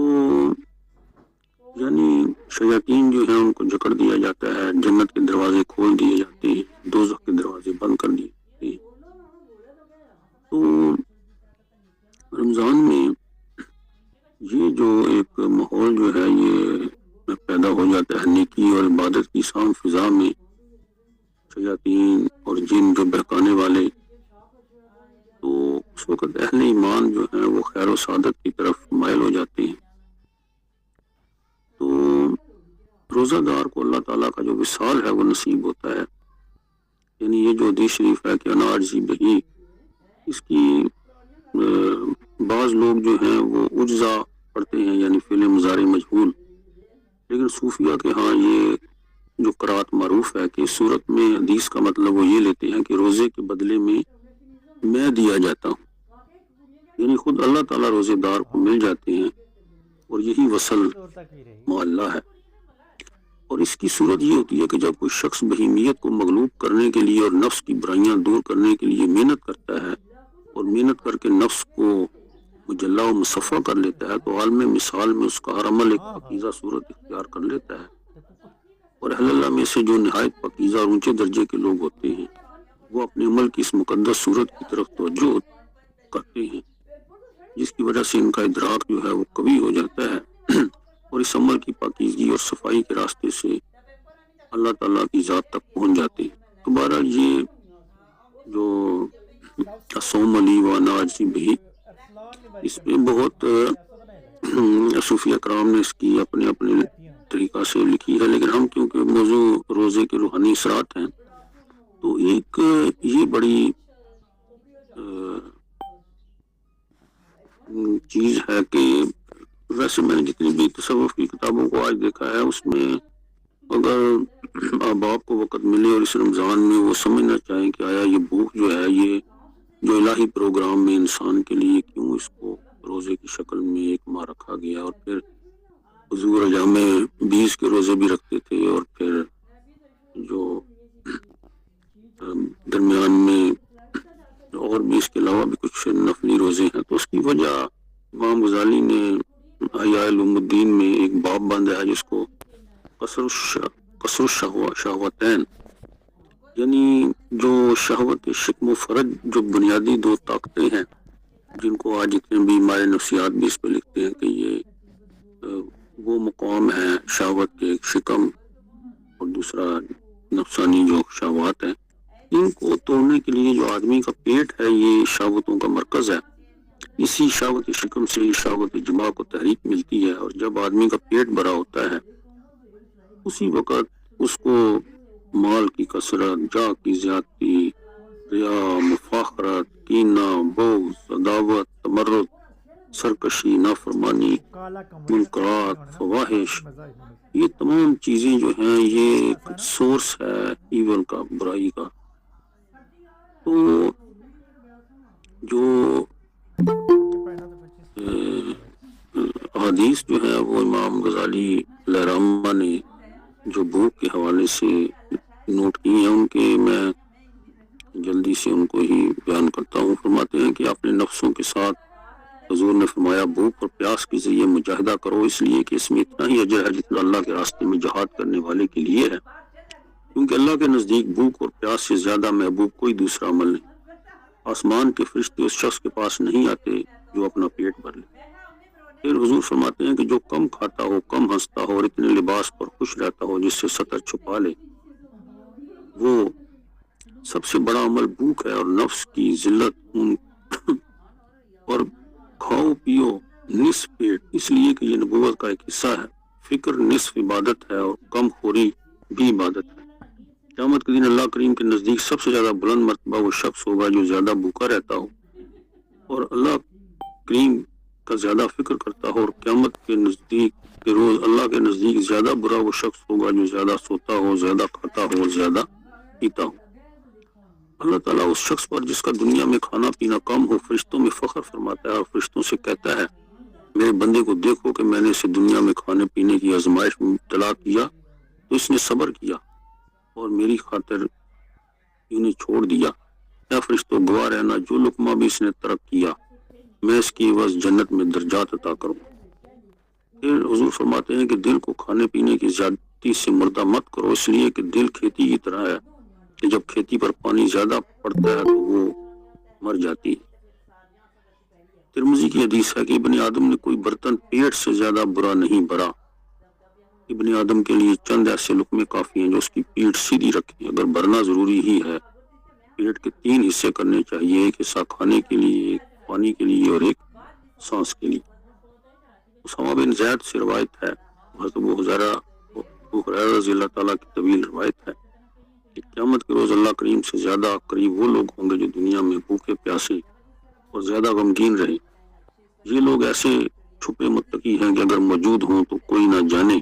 یعنی شیاطین جو ہیں ان کو جکڑ دیا جاتا ہے، جنت کے دروازے کھول دیے جاتے ہیں، دوزخ کے دروازے بند کر دیے جاتے ہیں۔ تو رمضان میں یہ جو ایک ماحول جو ہے یہ پیدا ہو جاتا ہے نیکی اور عبادت کی سام فضا میں، شیاطین اور جن جو بہکانے والے، تو اس وقت اہل ایمان جو ہیں وہ خیر و سعادت کی طرف مائل ہو جاتے ہیں۔ تو روزہ دار کو اللہ تعالیٰ کا جو وصال ہے وہ نصیب ہوتا ہے، یعنی یہ جو حدیث شریف ہے کہ انا عجزی بہی، اس کی بعض لوگ جو ہیں وہ اجزا پڑھتے ہیں، یعنی فعل مضارع مجہول، لیکن صوفیہ کے ہاں یہ جو قرات معروف ہے کہ اس صورت میں حدیث کا مطلب وہ یہ لیتے ہیں کہ روزے کے بدلے میں دیا جاتا ہوں، یعنی خود اللہ تعالیٰ روزے دار کو مل جاتے ہیں، اور یہی وصل معلّہ ہے۔ اور اس کی صورت یہ ہوتی ہے کہ جب کوئی شخص بہیمیت کو مغلوب کرنے کے لیے اور نفس کی برائیاں دور کرنے کے لیے محنت کرتا ہے اور محنت کر کے نفس کو مجلہ و مصفہ کر لیتا ہے، تو عالم مثال میں اس کا ہر عمل ایک پاکیزہ صورت اختیار کر لیتا ہے، اور اہل اللہ میں سے جو نہایت پاکیزہ اور اونچے درجے کے لوگ ہوتے ہیں وہ اپنے عمل کی اس مقدس صورت کی طرف توجہ کرتے ہیں، جس کی وجہ سے ان کا ادراک جو ہے وہ قوی ہو جاتا ہے، اور اس عمل کی پاکیزگی اور صفائی کے راستے سے اللہ تعالیٰ کی ذات تک پہنچ جاتے ہیں۔ تو بہرحال یہ جو صوم علی و انا عجزی بہی، اس میں بہت صوفیہ کرام نے اس کی اپنے اپنے طریقہ سے لکھی ہے، لیکن ہم کیونکہ موضوع روزے کے روحانی اثرات ہیں تو ایک یہ بڑی سے میں نے جتنی بھی تصوف کی کتابوں کو آج دیکھا ہے، اس میں اگر آپ کو وقت ملے اور اس رمضان میں وہ سمجھنا چاہیں کہ آیا یہ بھوک جو ہے، یہ جو الہی پروگرام میں انسان کے لیے کیوں اس کو روزے کی شکل میں ایک ماہ رکھا گیا، اور پھر حضور جامع 20 کے روزے بھی رکھتے تھے، اور پھر جو درمیان میں اور بھی اس کے علاوہ بھی کچھ نفلی روزے ہیں، تو اس کی وجہ امام غزالی نے احیاء علوم الدین میں ایک باب باندھا ہے جس کو قصر الشہوتین، یعنی جو شہوت شکم و فرج، جو بنیادی دو طاقتیں ہیں جن کو آج اتنے بھی مائع نفسیات بھی اس پہ لکھتے ہیں کہ یہ وہ مقام ہے شہوت کے، ایک شکم اور دوسرا نفسانی جو شہوات ہیں، ان کو توڑنے کے لیے جو آدمی کا پیٹ ہے یہ شہوتوں کا مرکز ہے، اسی شہوت شکم سے شہوت جماع کو تحریک ملتی ہے، اور جب آدمی کا پیٹ بھرا ہوتا ہے اسی وقت اس کو مال کی کثرت، جاہ کی زیادتی، ریا، مفاخرت، کینہ، بغض، عداوت، تمرد، سرکشی، نافرمانی، منکرات، فواحش، یہ تمام چیزیں جو ہیں یہ ایک سورس ہے ایول کا، برائی کا۔ تو جو حدیث جو ہے وہ امام غزالی علیہ الرحمہ نے جو بھوک کے حوالے سے نوٹ کی ہیں، ان کے میں جلدی سے ان کو ہی بیان کرتا ہوں۔ فرماتے ہیں کہ اپنے نفسوں کے ساتھ حضور نے فرمایا بھوک اور پیاس کے ذریعے مجاہدہ کرو، اس لیے کہ اس میں اتنا ہی اجر ہے جتنا اللہ کے راستے میں جہاد کرنے والے کے لیے ہے، کیونکہ اللہ کے نزدیک بھوک اور پیاس سے زیادہ محبوب کوئی دوسرا عمل نہیں۔ آسمان کے فرشتے اس شخص کے پاس نہیں آتے جو اپنا پیٹ بھر لے۔ پھر حضور فرماتے ہیں کہ جو کم کھاتا ہو، کم ہنستا ہو اور اتنے لباس پر خوش رہتا ہو جس سے سطر چھپا لے، وہ سب سے بڑا عمل بھوک ہے اور نفس کی ذلت اور کھاؤ پیو نصف پیٹ، اس لیے کہ یہ نبوت کا ایک حصہ ہے۔ فکر نصف عبادت ہے اور کم خوری بھی عبادت ہے۔ قیامت کے دن اللہ کریم کے نزدیک سب سے زیادہ بلند مرتبہ وہ شخص ہوگا جو زیادہ بھوکا رہتا ہو اور اللہ کریم کا زیادہ فکر کرتا ہو، اور قیامت کے نزدیک کے روز اللہ کے نزدیک زیادہ برا وہ شخص ہوگا جو زیادہ سوتا ہو، زیادہ کھاتا ہو اور زیادہ پیتا ہو۔ اللہ تعالیٰ اس شخص پر جس کا دنیا میں کھانا پینا کم ہو فرشتوں میں فخر فرماتا ہے اور فرشتوں سے کہتا ہے میرے بندے کو دیکھو کہ میں نے اسے دنیا میں کھانے پینے کی آزمائش میں مبتلا کیا تو اس نے صبر کیا اور میری خاطر انہیں چھوڑ دیا۔ کیا فرشتوں گواہ رہنا جو لقمہ بھی اس نے ترک کیا میں اس کی عوض جنت میں درجات عطا کروں۔ پھر حضور فرماتے ہیں کہ دل کو کھانے پینے کی زیادتی سے مردہ مت کرو، اس لیے کہ دل کھیتی کی طرح ہے کہ جب کھیتی پر پانی زیادہ پڑتا ہے تو وہ مر جاتی ہے۔ ترمذی کی حدیث ہے کہ ابن آدم نے کوئی برتن پیٹ سے زیادہ برا نہیں بھرا۔ ابن آدم کے لیے چند ایسے لقمے کافی ہیں جو اس کی پیٹ سیدھی رکھیں، اگر بھرنا ضروری ہی ہے۔ پیٹ کے 3 حصے کرنے چاہیے، ایک حصہ کھانے کے لیے، ایک پانی کے لیے اور ایک سانس کے لیے۔ اسامہ بن زید سے روایت ہے، حضرت ابو ہریرہ رضی اللہ تعالیٰ کی طویل روایت ہے کہ قیامت کے روز اللہ کریم سے زیادہ قریب وہ لوگ ہوں گے جو دنیا میں بھوکے پیاسے اور زیادہ غمگین رہے۔ یہ لوگ ایسے چھپے متقی ہیں کہ اگر موجود ہوں تو کوئی نہ جانے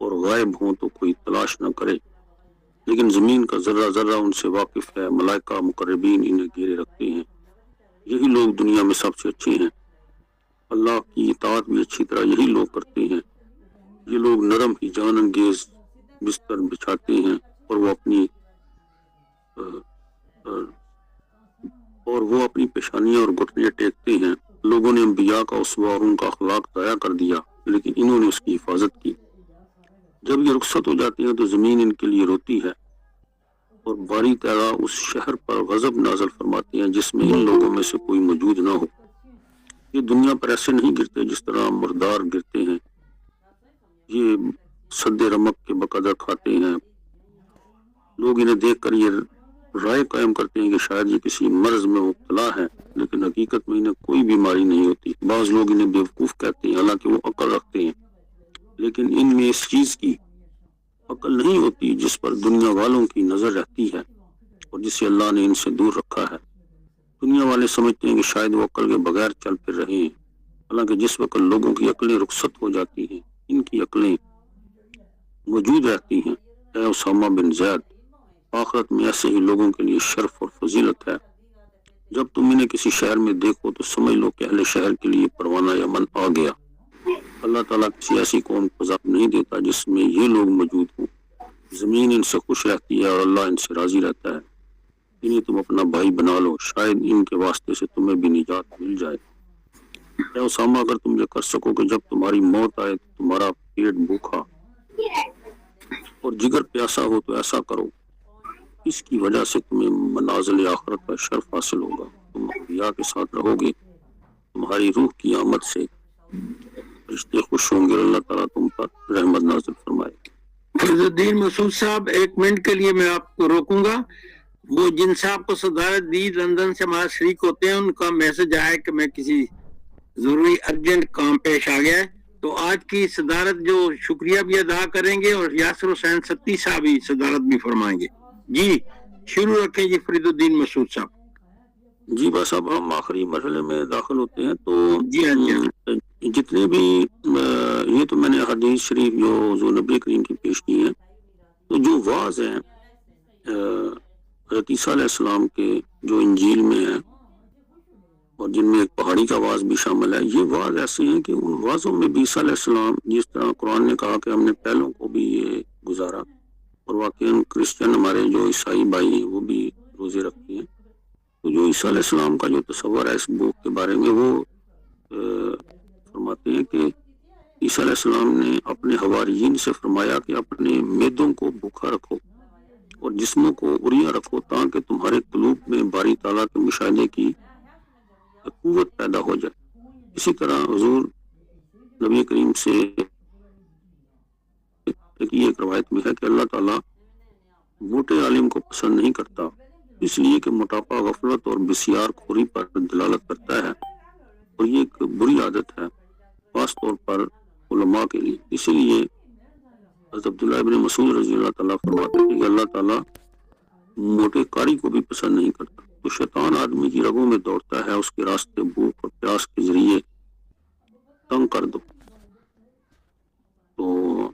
اور غائب ہوں تو کوئی تلاش نہ کرے، لیکن زمین کا ذرہ ذرہ ان سے واقف ہے، ملائکہ مقربین انہیں گھیرے رکھتے ہیں۔ یہی لوگ دنیا میں سب سے اچھے ہیں، اللہ کی اطاعت بھی اچھی طرح یہی لوگ کرتے ہیں۔ یہ لوگ نرم ہی جان انگیز بستر بچھاتے ہیں اور وہ اپنی پیشانیاں اور گھٹنے ٹیکتے ہیں۔ لوگوں نے انبیاء کا اسوہ اور ان کا اخلاق ضائع کر دیا، لیکن انہوں نے اس کی حفاظت کی۔ جب یہ رخصت ہو جاتے ہیں تو زمین ان کے لیے روتی ہے اور باری تعالیٰ اس شہر پر غضب نازل فرماتے ہیں جس میں ان لوگوں میں سے کوئی موجود نہ ہو۔ یہ دنیا پر ایسے نہیں گرتے جس طرح مردار گرتے ہیں، یہ سد رمق کے بقدر کھاتے ہیں۔ لوگ انہیں دیکھ کر یہ رائے قائم کرتے ہیں کہ شاید یہ کسی مرض میں مبتلا ہے، لیکن حقیقت میں انہیں کوئی بیماری نہیں ہوتی۔ بعض لوگ انہیں بیوقوف کہتے ہیں حالانکہ وہ عقل رکھتے ہیں، لیکن ان میں اس چیز کی عقل نہیں ہوتی جس پر دنیا والوں کی نظر رہتی ہے اور جسے اللہ نے ان سے دور رکھا ہے۔ دنیا والے سمجھتے ہیں کہ شاید وہ عقل کے بغیر چل پھر رہے ہیں، حالانکہ جس وقت لوگوں کی عقلیں رخصت ہو جاتی ہیں ان کی عقلیں موجود رہتی ہیں۔ اے اسامہ بن زید، آخرت میں ایسے ہی لوگوں کے لیے شرف اور فضیلت ہے۔ جب تم انہیں کسی شہر میں دیکھو تو سمجھ لو کہ اہل شہر کے لیے پروانہ یمن آ گیا۔ اللہ تعالیٰ کسی ایسی قوم کو عذاب نہیں دیتا جس میں یہ لوگ موجود ہوں۔ زمین ان سے خوش رہتی ہے اور اللہ ان سے راضی رہتا ہے۔ انہیں تم اپنا بھائی بنا لو، شاید ان کے واسطے سے تمہیں بھی نجات مل جائے۔ اے اسامہ، اگر تم یہ کر سکو کہ جب تمہاری موت آئے تو تمہارا پیٹ بھوکا اور جگر پیاسا ہو تو ایسا کرو، اس کی وجہ سے تمہیں منازل آخرت کا شرف حاصل ہوگا۔ تم انبیاء کے ساتھ رہو گے، تمہاری روح کی آمد سے رشتے خوش ہوں گے، اللہ تعالیٰ تم پر رحمت نازل فرمائے۔ فیض الدین مسعود صاحب، 1 منٹ کے لیے میں آپ کو روکوں گا۔ وہ جن صاحب کو صدارت دی لندن سے ہمارا شریک ہوتے ہیں، ان کا میسج آیا کہ میں کسی ضروری ارجنٹ کام پیش آ گیا ہے، تو آج کی صدارت جو شکریہ بھی ادا کریں گے اور یاسر حسین ستی صاحب بھی صدارت بھی فرمائیں گے۔ جی شروع رکھیں جی فرید الدین مسعود صاحب۔ جی بس اب ہم آخری مرحلے میں داخل ہوتے ہیں۔ تو جی ہاں جتنے بھی یہ تو میں نے حدیث شریف جو حضور نبی کریم کی پیش کی ہے، تو جو واعظ ہیں حضرت عیسیٰ علیہ السلام کے جو انجیل میں ہیں اور جن میں ایک پہاڑی کا واعظ بھی شامل ہے، یہ واعظ ایسے ہیں کہ ان واعظوں میں بھی عیسیٰ علیہ السلام، جس طرح قرآن نے کہا کہ ہم نے پہلوں کو بھی یہ گزارا، اور واقعاً کرسچن ہمارے جو عیسائی بھائی ہیں وہ بھی روزے رکھتے ہیں، تو جو عیسیٰ علیہ السلام کا جو تصور ہے اس بک کے بارے میں، وہ فرماتے ہیں کہ عیسیٰ علیہ السلام نے اپنے حواریین سے فرمایا کہ اپنے میدوں کو بھوکا رکھو اور جسموں کو اریاں رکھو تاکہ تمہارے قلوب میں باری تعالیٰ کے مشاہدے کی قوت پیدا ہو جائے۔ اسی طرح حضور نبی کریم سے ایک روایت میں ہے کہ اللہ تعالیٰ موٹے عالم کو پسند نہیں کرتا، اس لیے کہ موٹاپا غفلت اور بسیار خوری پر دلالت کرتا ہے، اور یہ ایک بری عادت ہے خاص طور پر علماء کے لیے۔ اسی لیے حضرت عبداللہ ابن مسعود رضی اللہ تعالیٰ فرماتے ہیں کہ اللہ تعالیٰ موٹے کاری کو بھی پسند نہیں کرتا۔ تو شیطان آدمی کی رگوں میں دوڑتا ہے، اس کے راستے بھوک اور پیاس کے ذریعے تنگ کر دو۔ تو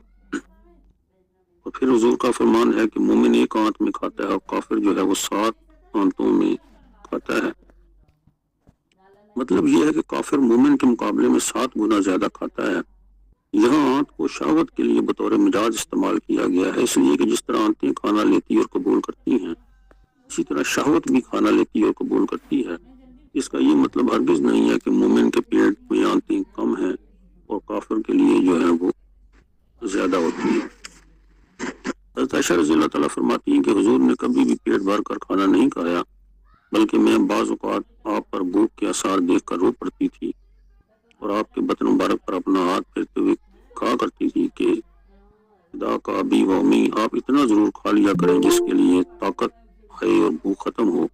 پھر حضور کا فرمان ہے کہ مومن ایک آنت میں کھاتا ہے اور کافر جو ہے وہ 7 آنتوں میں کھاتا ہے۔ مطلب یہ ہے کہ کافر مومن کے مقابلے میں 7 گنا زیادہ کھاتا ہے۔ یہاں آنت کو شہوت کے لیے بطور مجاز استعمال کیا گیا ہے، اس لیے کہ جس طرح آنتیں کھانا لیتی اور قبول کرتی ہیں، اسی طرح شہوت بھی کھانا لیتی اور قبول کرتی ہے۔ اس کا یہ مطلب ہرگز نہیں ہے کہ مومن کے پیٹ میں آنتیں کم ہیں اور کافر کے لیے جو ہے وہ زیادہ ہوتی ہیں۔ حضرت عائشہ رضی اللہ تعالیٰ فرماتی ہیں کہ حضور نے کبھی بھی پیٹ بھر کر کھانا نہیں کھایا، بلکہ میں بعض اوقات آپ پر بھوک کے آثار دیکھ کر رو پڑتی تھی اور آپ کے بطن مبارک پر اپنا ہاتھ پھیرتے ہوئے کہا کرتی تھی کہ خدا کا ابی و امی، آپ اتنا ضرور کھا لیا کریں جس کے لیے طاقت ہے اور بھوک ختم ہو۔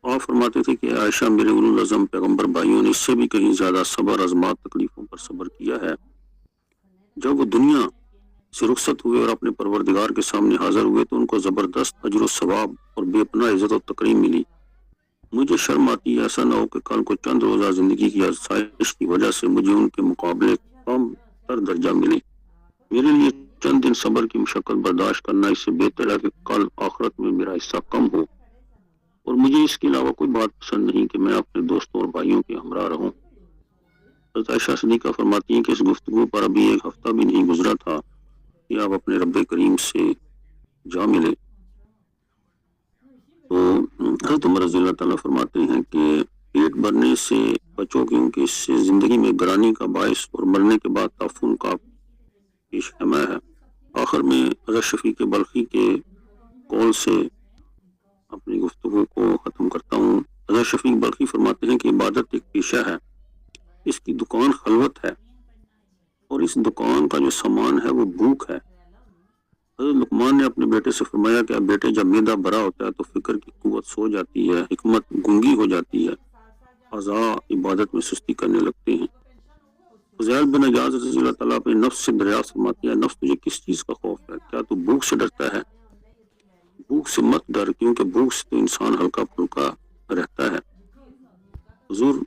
آپ فرماتے تھے کہ عائشہ، میرے اولو العزم پیغمبر بھائیوں نے اس سے بھی کہیں زیادہ صبر، ازمات، تکلیفوں پر صبر کیا ہے۔ جب وہ دنیا سے رخصت ہوئے اور اپنے پروردگار کے سامنے حاضر ہوئے تو ان کو زبردست اجر و ثواب اور بے پناہ عزت و تکریم ملی۔ مجھے شرم آتی ہے ایسا نہ ہو کہ کل کو چند روزہ زندگی کی آسائش کی وجہ سے مجھے ان کے مقابلے کم تر درجہ ملے۔ میرے لیے چند دن صبر کی مشقت برداشت کرنا اس سے بہتر ہے کہ کل آخرت میں میرا حصہ کم ہو، اور مجھے اس کے علاوہ کوئی بات پسند نہیں کہ میں اپنے دوستوں اور بھائیوں کے ہمراہ رہوں۔ حضرت عائشہ صدیقہ فرماتی ہیں کہ اس گفتگو پر ابھی 1 ہفتہ بھی نہیں گزرا تھا کہ آپ اپنے رب کریم سے جا ملے۔ تو حضرت عمر رضی اللہ تعالیٰ فرماتے ہیں کہ پیٹ بھرنے سے بچو کیونکہ اس سے زندگی میں گرانی کا باعث اور مرنے کے بعد تعفن کا پیش خیمہ ہے۔ آخر میں حضرت شفیق بلخی کے قول سے اپنی گفتگو کو ختم کرتا ہوں۔ حضرت شفیق بلخی فرماتے ہیں کہ عبادت ایک پیشہ ہے، اس کی دکان خلوت ہے اور اس دکان کا جو سامان ہے وہ بھوک ہے۔ حضرت لقمان نے اپنے بیٹے سے فرمایا کہ اب بیٹے جب معدہ بھرا ہوتا ہے تو فکر کی قوت سو جاتی ہے، حکمت گنگی ہو جاتی ہے، اعضاء عبادت میں سستی کرنے لگتے ہیں۔ فضیل بن عیاض رضی اللہ تعالیٰ اپنے نفس سے دریافت فرماتی ہے، نفس تجھے کس چیز کا خوف ہے؟ کیا تو بھوک سے ڈرتا ہے؟ بھوک سے مت ڈر، کیونکہ بھوک سے تو انسان ہلکا پھلکا رہتا ہے۔ حضور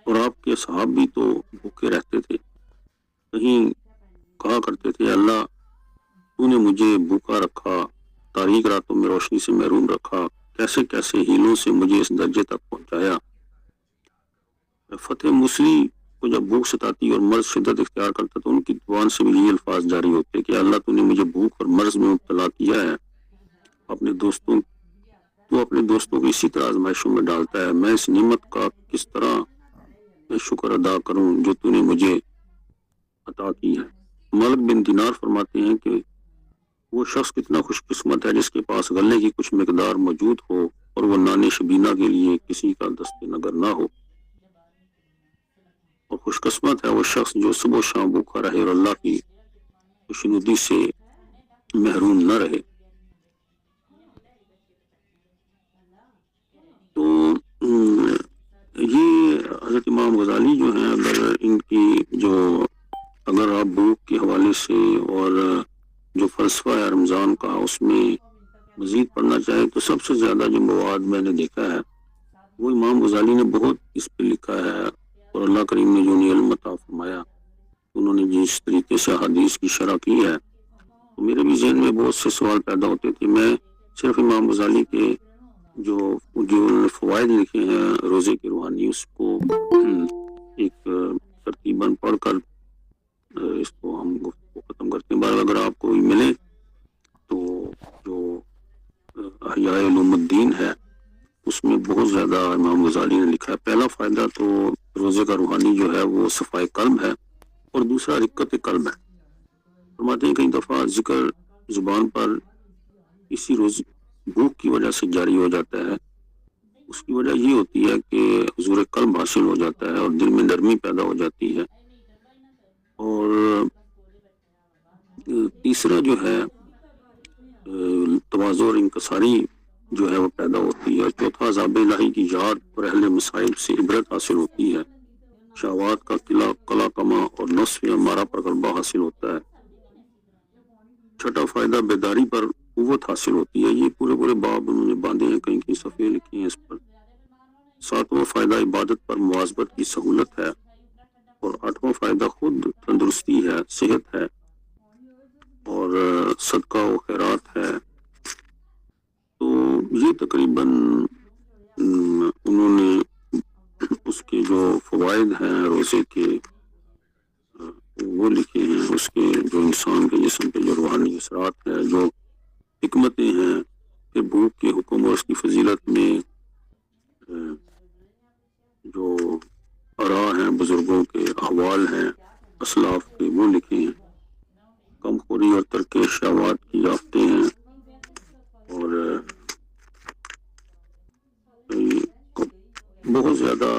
اور آپ کے اصحاب بھی تو بھوکے رہتے تھے، کہیں کہا کرتے تھے اللہ تو نے مجھے بھوکا رکھا، تاریک راتوں میں روشنی سے محروم رکھا، کیسے کیسے ہیلوں سے مجھے اس درجے تک پہنچایا۔ فتح موصلی کو جب بھوک ستاتی اور مرض شدت اختیار کرتا تو ان کی زبان سے بھی یہ الفاظ جاری ہوتے کہ اللہ تو نے مجھے بھوک اور مرض میں مبتلا کیا ہے، اپنے دوستوں کو اسی طرح آزمائشوں میں ڈالتا ہے، میں اس نعمت کا کس طرح شکر ادا کروں جو تو نے مجھے عطا کی ہے۔ مالک بن دینار فرماتے ہیں کہ وہ شخص کتنا خوش قسمت ہے جس کے پاس غلے کی کچھ مقدار موجود ہو اور وہ نان شبینہ کے لیے کسی کا دست نگر نہ ہو، اور خوش قسمت ہے وہ شخص جو صبح و شام بھوکا رہے اور اللہ کی خوشنودی سے محروم نہ رہے۔ تو یہ حضرت امام غزالی جو ہیں، اگر آپ بھوک کے حوالے سے اور جو فلسفہ ہے رمضان کا اس میں مزید پڑھنا چاہے تو سب سے زیادہ جو مواد میں نے دیکھا ہے وہ امام غزالی نے بہت اس پہ لکھا ہے، اور اللہ کریم نے جو انہیں علم عطا فرمایا، انہوں نے جس طریقے سے حدیث کی شرح کی ہے، تو میرے بھی ذہن میں بہت سے سوال پیدا ہوتے تھے۔ میں صرف امام غزالی کے جو انہوں نے فوائد لکھے ہیں روزے کی روحانی، اس کو ایک ترتیباً پڑھ کر اس کو ہم گفتگو ختم کرتے ہیں۔ بہرحال اگر آپ کو ملے تو جو احیاء علوم الدین ہے اس میں بہت زیادہ امام غزالی نے لکھا ہے۔ پہلا فائدہ تو روزے کا روحانی جو ہے وہ صفائے قلب ہے، اور دوسرا رقت قلب ہے۔ فرماتے ہیں کئی دفعہ ذکر زبان پر اسی روز بھوک کی وجہ سے جاری ہو جاتا ہے، اس کی وجہ یہ ہوتی ہے کہ حضور قلب حاصل ہو جاتا ہے اور دل میں نرمی پیدا ہو جاتی ہے، اور تیسرا جو ہے تواضع اور انکساری جو ہے وہ پیدا ہوتی ہے، اور چوتھا عذاب الہی کی یاد اور اہل مصائب سے عبرت حاصل ہوتی ہے، شہوات کا قلع کما اور نصف امارہ پر غلبہ حاصل ہوتا ہے، چھٹا فائدہ بیداری پر قوت حاصل ہوتی ہے۔ یہ پورے باب انہوں نے باندھے ہیں، کہیں کہیں صفحے لکھے ہیں اس پر۔ ساتواں فائدہ عبادت پر مواظبت کی سہولت ہے، اور آٹھواں فائدہ خود تندرستی ہے، صحت ہے، اور صدقہ و خیرات ہے۔ تو یہ تقریباً انہوں نے اس کے جو فوائد ہیں روزے کے وہ لکھے ہیں، اس کے جو انسان کے جسم پہ جو روحانی اثرات ہیں، جو حکمتیں ہیں کہ بھوک کے حکم اور اس کی فضیلت میں جو آراء ہیں، بزرگوں کے احوال ہیں، اسلاف کے، وہ لکھے ہیں۔ کم خوری اور ترک شہوات کی یافتیں ہیں، اور بہت زیادہ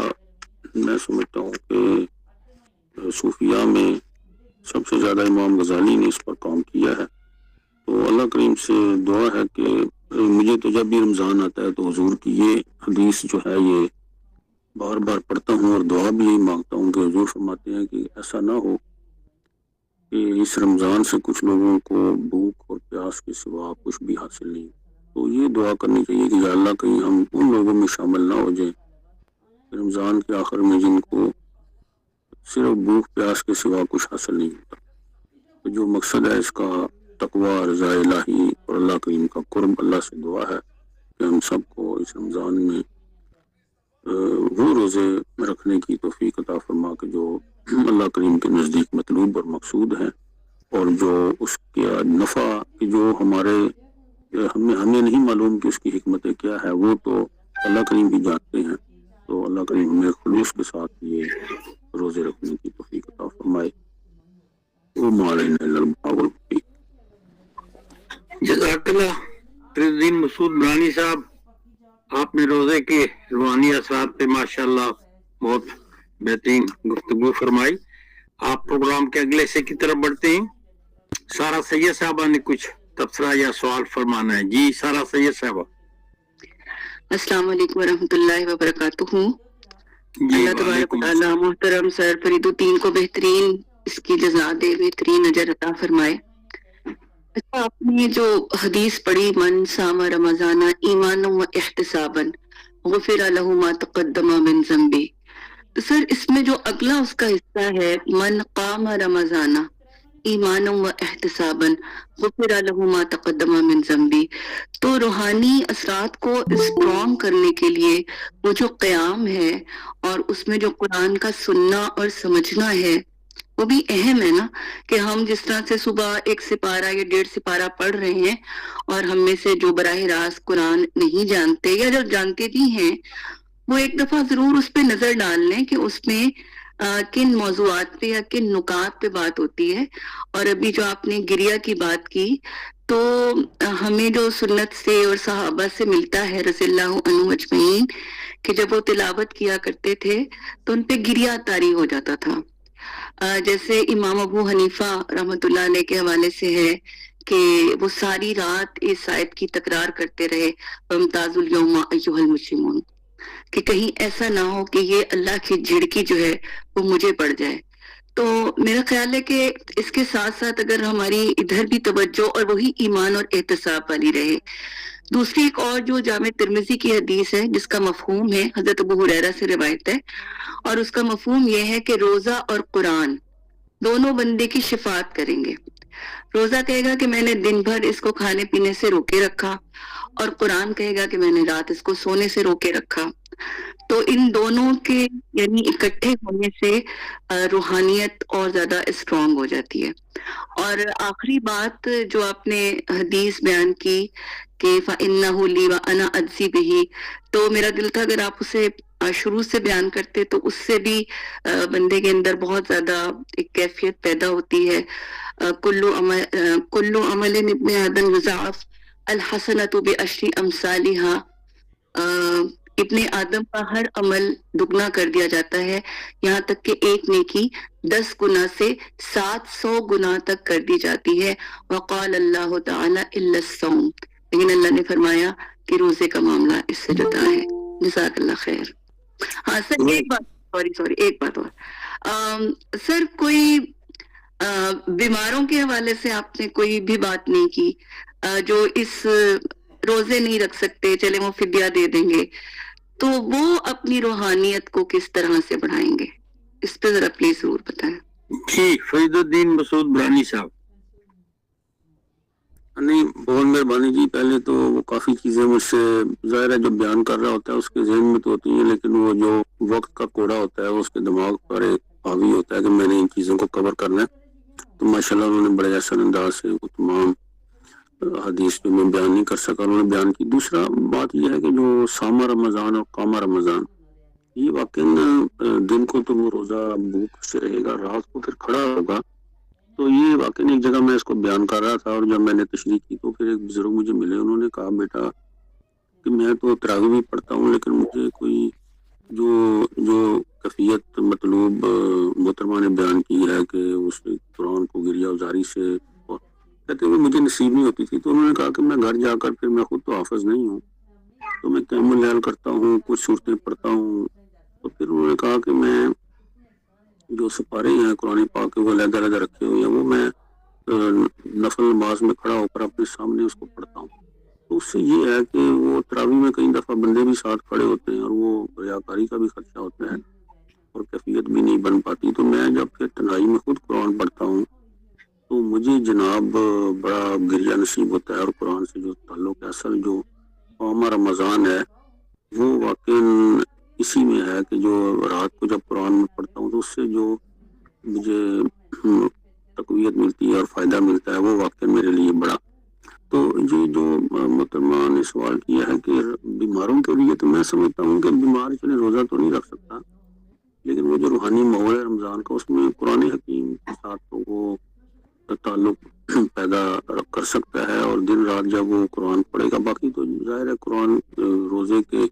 میں سمجھتا ہوں کہ صوفیاء میں سب سے زیادہ امام غزالی نے اس پر کام کیا ہے۔ تو اللہ کریم سے دعا ہے کہ مجھے تو جب بھی رمضان آتا ہے تو حضور کی یہ حدیث جو ہے یہ بار بار پڑھتا ہوں، اور دعا بھی یہی مانگتا ہوں کہ حضور فرماتے ہیں کہ ایسا نہ ہو کہ اس رمضان سے کچھ لوگوں کو بھوک اور پیاس کے سوا کچھ بھی حاصل نہیں۔ تو یہ دعا کرنی چاہیے کہ یا اللہ کہیں ہم ان لوگوں میں شامل نہ ہو جائیں رمضان کے آخر میں جن کو صرف بھوک پیاس کے سوا کچھ حاصل نہیں ہوتا۔ تو جو مقصد ہے اس کا تقوی، رضا الہی اور اللہ کریم کا قرب، اللہ سے دعا ہے کہ ہم سب کو اس رمضان میں وہ روزے رکھنے کی توفیق عطا فرما کہ جو اللہ کریم کے نزدیک مطلوب اور مقصود ہیں، اور جو اس کے نفع جو ہمیں نہیں معلوم کہ اس کی حکمتیں کیا ہے، وہ تو اللہ کریم بھی جانتے ہیں۔ تو اللہ کریم ہمیں خلوص کے ساتھ یہ روزے رکھنے کی توفیق عطا فرمائے۔ جزاک اللہ فرید الدین مسعود برانی صاحب، آپ نے روزے کے روحانی اثرات پہ ماشاءاللہ بہت بہترین گفتگو فرمائی۔ آپ پروگرام کے اگلے حصے کی طرف بڑھتے ہیں۔ سارا سید صاحبہ نے کچھ تبصرہ یا سوال فرمانا ہے۔ جی سارا سید صاحبہ۔ السلام علیکم ورحمۃ اللہ وبرکاتہ۔ اللہ تبارک و تعالیٰ محترم سر فرید الدین کو بہترین اس کی جزا دے، بہترین اجر عطا فرمائے۔ اچھا، آپ نے جو حدیث پڑھی من صام رمضان ایمانا و احتسابا غفر لہ ما تقدم من ذنبہ، سر اس میں جو اگلا اس کا حصہ ہے من قام رمضانہ ایمانا و احتسابا غفر له ما تقدم من ذنبی، تو روحانی اثرات کو اسٹرانگ کرنے کے لیے وہ جو قیام ہے اور اس میں جو قرآن کا سننا اور سمجھنا ہے وہ بھی اہم ہے نا، کہ ہم جس طرح سے صبح 1 سپارہ یا 1.5 سپارہ پڑھ رہے ہیں، اور ہم میں سے جو براہ راست قرآن نہیں جانتے یا جو جانتے بھی ہیں وہ ایک دفعہ ضرور اس پہ نظر ڈال لیں کہ اس میں کن موضوعات پہ یا کن نکات پہ بات ہوتی ہے. اور ابھی جو آپ نے گریا کی بات کی، تو ہمیں جو سنت سے اور صحابہ سے ملتا ہے رضی اللہ عنہ اجمعین کہ جب وہ تلاوت کیا کرتے تھے تو ان پہ گریا طاری ہو جاتا تھا. جیسے امام ابو حنیفہ رحمۃ اللہ علیہ کے حوالے سے ہے کہ وہ ساری رات اس آیت کی تکرار کرتے رہے وامتاز الیوم ایھا المجرمون، کہ کہیں ایسا نہ ہو کہ یہ اللہ کی جھڑکی جو ہے وہ مجھے پڑ جائے. تو میرا خیال ہے کہ اس کے ساتھ ساتھ اگر ہماری ادھر بھی توجہ اور وہی ایمان اور احتساب والی رہے. دوسری ایک اور جو جامع ترمذی کی حدیث ہے جس کا مفہوم ہے، حضرت ابو ہریرہ سے روایت ہے، اور اس کا مفہوم یہ ہے کہ روزہ اور قرآن دونوں بندے کی شفاعت کریں گے. روزہ کہے گا کہ میں نے دن بھر اس کو کھانے پینے سے روکے رکھا، اور قرآن کہے گا کہ میں نے رات اس کو سونے سے روکے رکھا. تو ان دونوں کے یعنی اکٹھے ہونے سے روحانیت اور زیادہ اسٹرانگ ہو جاتی ہے. اور آخری بات جو آپ نے حدیث بیان کی کہ فَإِنَّهُ لِي وَأَنَا أَجْزِي بِهِ، تو میرا دل تھا اگر آپ اسے شروع سے بیان کرتے تو اس سے بھی بندے کے اندر بہت زیادہ ایک کیفیت پیدا ہوتی ہے. کلو عمل ابن آدم یضاعف الحسنۃ بعشر امثالها، ابن آدم کا ہر عمل دگنا کر دیا جاتا ہے، یہاں تک کہ ایک نیکی 10 گنا سے 700 گنا تک کر دی جاتی ہے. وقال اللہ تعالی الا الصوم، لیکن اللہ نے فرمایا کہ روزے کا معاملہ اس سے جدا ہے. جزاک اللہ خیر. ہاں سر ایک بات، ایک بات اور سر، کوئی بیماروں کے حوالے سے آپ نے کوئی بھی بات نہیں کی، جو اس روزے نہیں رکھ سکتے، چلے وہ فدیہ دے دیں گے، تو وہ اپنی روحانیت کو کس طرح سے بڑھائیں گے؟ اس پہ ذرا پلیز ضرور بتائیں. جی فرید الدین مسعود برانی صاحب. نہیں بہت مہربانی جی. پہلے تو وہ کافی چیزیں مجھ سے ظاہر ہے جو بیان کر رہا ہوتا ہے اس کے ذہن میں تو ہوتی ہیں، لیکن وہ جو وقت کا کوڑا ہوتا ہے وہ اس کے دماغ پر حاوی ہوتا ہے کہ میں نے ان چیزوں کو کور کرنا ہے. تو ماشاءاللہ انہوں نے بڑے احسن انداز سے وہ تمام حدیث جو میں بیان نہیں کر سکا انہوں نے بیان کی. دوسرا بات یہ ہے کہ جو سامہ رمضان اور قامہ رمضان، یہ واقعی دن کو تو وہ روزہ بھوک سے رہے گا، رات کو پھر کھڑا ہوگا. تو یہ واقعی ایک جگہ میں اس کو بیان کر رہا تھا، اور جب میں نے تشریح کی تو پھر ایک بزرگ مجھے ملے، انہوں نے کہا بیٹا کہ میں تو تراویح بھی پڑھتا ہوں، لیکن مجھے کوئی جو کیفیت مطلوب محترمہ نے بیان کی ہے کہ اس قرآن کو گریہ ازاری سے کہتے ہوئے مجھے نصیب نہیں ہوتی تھی. تو انہوں نے کہا کہ میں گھر جا کر پھر میں خود تو حافظ نہیں ہوں، تو میں قیام اللیل کرتا ہوں، کچھ صورتیں پڑھتا ہوں. تو پھر انہوں نے کہا کہ میں جو سپارے ہیں قرآن پاک کے وہ علیحدہ علیحدہ رکھے ہوئے ہیں، وہ میں نفل نماز میں کھڑا ہو کر اپنے سامنے اس کو پڑھتا ہوں. تو اس سے یہ ہے کہ وہ تراویح میں کئی دفعہ بندے بھی ساتھ کھڑے ہوتے ہیں اور وہ ریاکاری کا بھی خدشہ ہوتا ہے اور کیفیت بھی نہیں بن پاتی. تو میں جب پھر تنہائی میں خود قرآن پڑھتا ہوں تو مجھے جناب بڑا گریہ نصیب ہوتا ہے، اور قرآن سے جو تعلق ہے اصل جو قامہ رمضان ہے وہ واقعی اسی میں ہے کہ جو رات کو جب قرآن میں پڑھتا ہوں تو اس سے جو مجھے تقویت ملتی ہے اور فائدہ ملتا ہے وہ واقعی میرے لیے بڑا. تو یہ جو محترمہ نے سوال کیا ہے کہ بیماروں کے لیے، تو میں سمجھتا ہوں کہ بیمار چلے روزہ تو نہیں رکھ سکتا، لیکن وہ جو روحانی ماحول ہے رمضان کا، اس میں قرآن حکیم کے ساتھ تو وہ تعلق پیدا کر سکتا ہے، اور دن رات جب وہ قرآن پڑھے گا. باقی تو ظاہر ہے قرآن روزے کے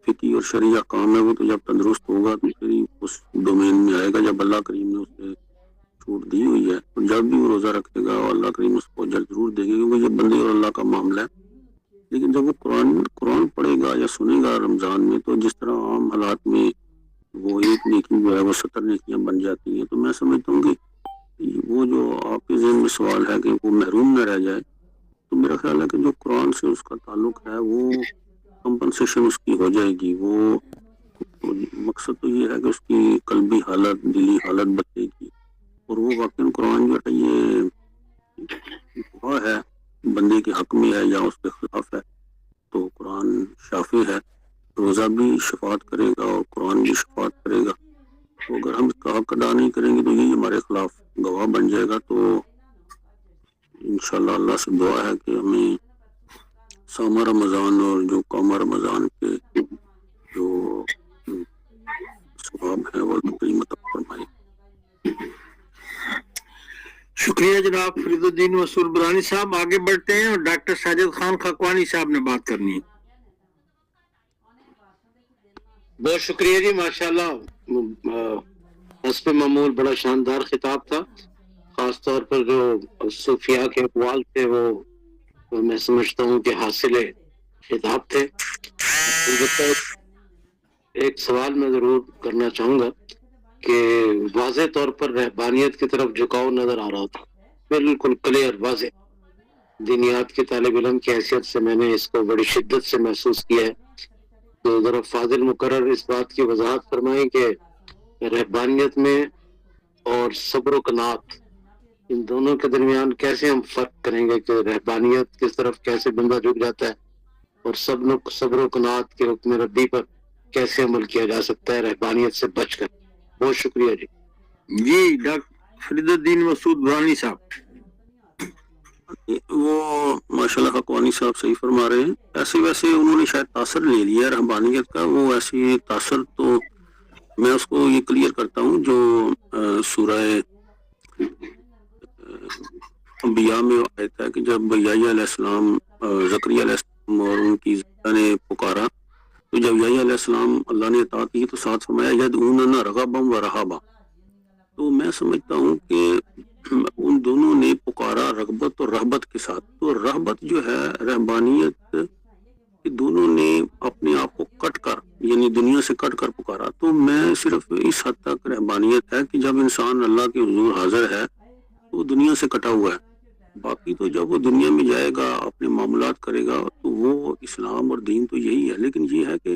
فقہی اور شرعی احکام ہے، وہ تو جب تندرست ہوگا تو پھر اس ڈومین میں آئے گا جب اللہ کریم نے اسے چھوٹ دی ہوئی ہے. اور جب بھی وہ روزہ رکھے گا اور اللہ کریم اس کو اجر ضرور دے گا، کیونکہ یہ بندے اور اللہ کا معاملہ ہے. لیکن جب وہ قرآن پڑھے گا یا سنے گا رمضان میں، تو جس طرح عام حالات میں وہ ایک نیکی جو ہے وہ 70 نیکیاں بن جاتی ہیں. تو میں سمجھتا ہوں کہ وہ جو آپ کے ذہن میں سوال ہے کہ وہ محروم نہ رہ جائے، تو میرا خیال ہے کہ جو قرآن سے اس کا تعلق ہے وہ کمپنسیشن اس کی ہو جائے گی. وہ تو مقصد تو یہ ہے کہ اس کی قلبی حالت، دلی حالت بچے کی، اور وہ واقعی قرآن جو ہے یہ دعا ہے بندے کے حق میں ہے یا اس کے خلاف ہے، تو قرآن شافی ہے، روزہ بھی شفاعت کرے گا اور قرآن بھی شفاعت کرے گا. تو اگر ہم اس کا حق ادا نہیں کریں گے تو یہی ہمارے خلاف گواہ بن جائے گا. تو انشاءاللہ اللہ سے دعا ہے کہ ہمیں سامہ رمضان اور جو قامہ رمضان کے جو ثواب ہے وہ قیمت فرمائے. شکریہ جناب فرید الدین مسعود برانی صاحب. آگے بڑھتے ہیں اور ڈاکٹر ساجد خان خاکوانی صاحب نے بات کرنی ہے. بہت شکریہ جی. ماشاءاللہ حسب معمول بڑا شاندار خطاب تھا. خاص طور پر جو صوفیاء کے اقوال تھے وہ میں سمجھتا ہوں کہ حاصل خطاب تھے. ایک سوال میں ضرور کرنا چاہوں گا کہ واضح طور پر رہبانیت کی طرف جھکاؤ نظر آ رہا تھا، بالکل کلیئر واضح. دینیات کے طالب علم کی حیثیت سے میں نے اس کو بڑی شدت سے محسوس کیا ہے. تو ذرا فاضل مقرر اس بات کی وضاحت فرمائیں کہ رہبانیت میں اور صبر و قناعت ان دونوں کے درمیان کیسے ہم فرق کریں گے کہ رہبانیت کس طرف کیسے بندہ جھک جاتا ہے اور صبر و قناعت کے حکم ربی پر کیسے عمل کیا جا سکتا ہے رہبانیت سے بچ کر. بہت شکریہ جی. جی ڈاکٹر فرید الدین مسعود برانی صاحب. وہ ماشاءاللہ خاکوانی صاحب صحیح فرما رہے ہیں. ایسے ویسے انہوں نے شاید تاثر لے لیا رہبانیت کا. وہ ایسی تاثر تو میں اس کو یہ کلیئر کرتا ہوں جو سورہ انبیاء میں آیت ہے کہ جب یحییٰ علیہ السلام زکریا علیہ السلام اور ان کی زوجہ نے پکارا تو جب یحییٰ علیہ السلام اللہ نے عطا کی تو ساتھ فرمایا یدعوننا رغبا و رہبا. تو میں سمجھتا ہوں کہ ان دونوں نے پکارا رغبت اور رہبت کے ساتھ. تو رہبت جو ہے رہبانیت دونوں نے اپنے آپ کو کٹ کر یعنی دنیا سے کٹ کر پکارا. تو میں صرف اس حد تک رہبانیت ہے کہ جب انسان اللہ کے حضور حاضر ہے تو وہ دنیا سے کٹا ہوا ہے. باقی تو جب وہ دنیا میں جائے گا اپنے معاملات کرے گا تو وہ اسلام اور دین تو یہی ہے. لیکن یہ ہے کہ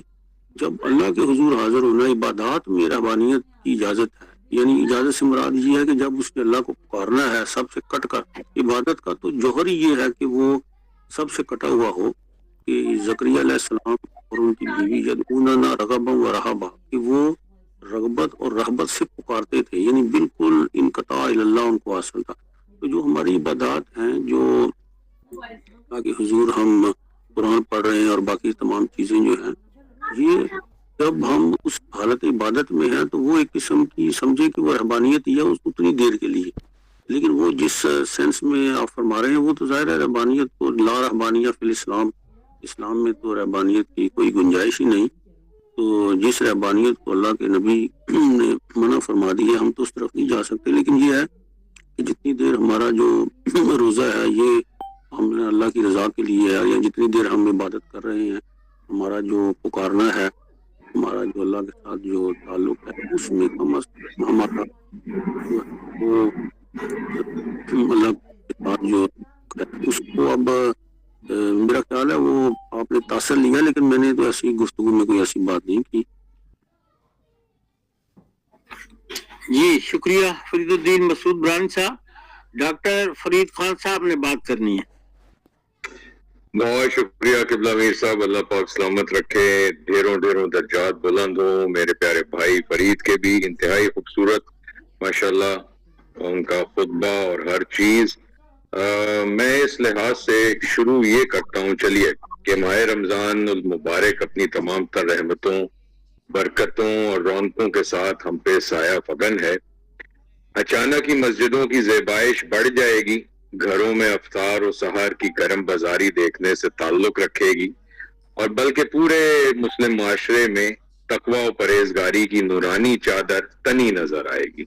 جب اللہ کے حضور حاضر ہونا عبادات میں رہبانیت کی اجازت ہے. یعنی اجازت سے مراد یہ ہے کہ جب اس نے اللہ کو پکارنا ہے سب سے کٹ کر عبادت کا تو جوہر ہی یہ ہے کہ وہ سب سے کٹا ہوا ہو. کہ زکریا علیہ السلام اور ان کی بیوی یدعوننا رغبا و رہبا کہ وہ رغبت اور رہبت سے پکارتے تھے یعنی بالکل انقطاع اللہ ان کو حاصل تھا. تو جو ہماری عبادات ہیں جو باقی حضور ہم قرآن پڑھ رہے ہیں اور باقی تمام چیزیں جو ہیں یہ جب ہم اس حالت عبادت میں ہیں تو وہ ایک قسم کی سمجھے کہ وہ رہبانیت ہی ہے اتنی دیر کے لیے. لیکن وہ جس سینس میں آپ فرما رہے ہیں وہ تو ظاہر ہے رہبانیت تو لا رہبانیہ فی الاسلام، اسلام میں تو رہبانیت کی کوئی گنجائش ہی نہیں. تو جس رہبانیت کو اللہ کے نبی نے منع فرما دی ہے ہم تو اس طرف نہیں جا سکتے. لیکن یہ ہے کہ جتنی دیر ہمارا جو روزہ ہے یہ ہم نے اللہ کی رضا کے لیے ہے یا جتنی دیر ہم عبادت کر رہے ہیں ہمارا جو پکارنا ہے ہمارا جو اللہ کے ساتھ جو تعلق ہے اس میں کم از کم ہمارا وہ اللہ کے ساتھ جو اس کو اب میرا خیال ہے وہ آپ نے تاثر لیا لیکن میں نے تو ایسی گفتگو میں کوئی ایسی بات نہیں کی. جی شکریہ فرید الدین مسعود برانی صاحب. ڈاکٹر فرید خان صاحب نے بات کرنی ہے. بہت شکریہ قبلہ میر صاحب. اللہ پاک سلامت رکھے، ڈھیروں درجات بلند ہوں. میرے پیارے بھائی فرید کے بھی انتہائی خوبصورت ماشاءاللہ ان کا خطبہ اور ہر چیز. میں اس لحاظ سے شروع یہ کرتا ہوں چلیے کہ ماہ رمضان المبارک اپنی تمام تر رحمتوں، برکتوں اور رونقوں کے ساتھ ہم پہ سایہ فگن ہے. اچانک ہی مسجدوں کی زیبائش بڑھ جائے گی، گھروں میں افطار و سحر کی گرم بازاری دیکھنے سے تعلق رکھے گی اور بلکہ پورے مسلم معاشرے میں تقوی و پرہیزگاری کی نورانی چادر تنی نظر آئے گی.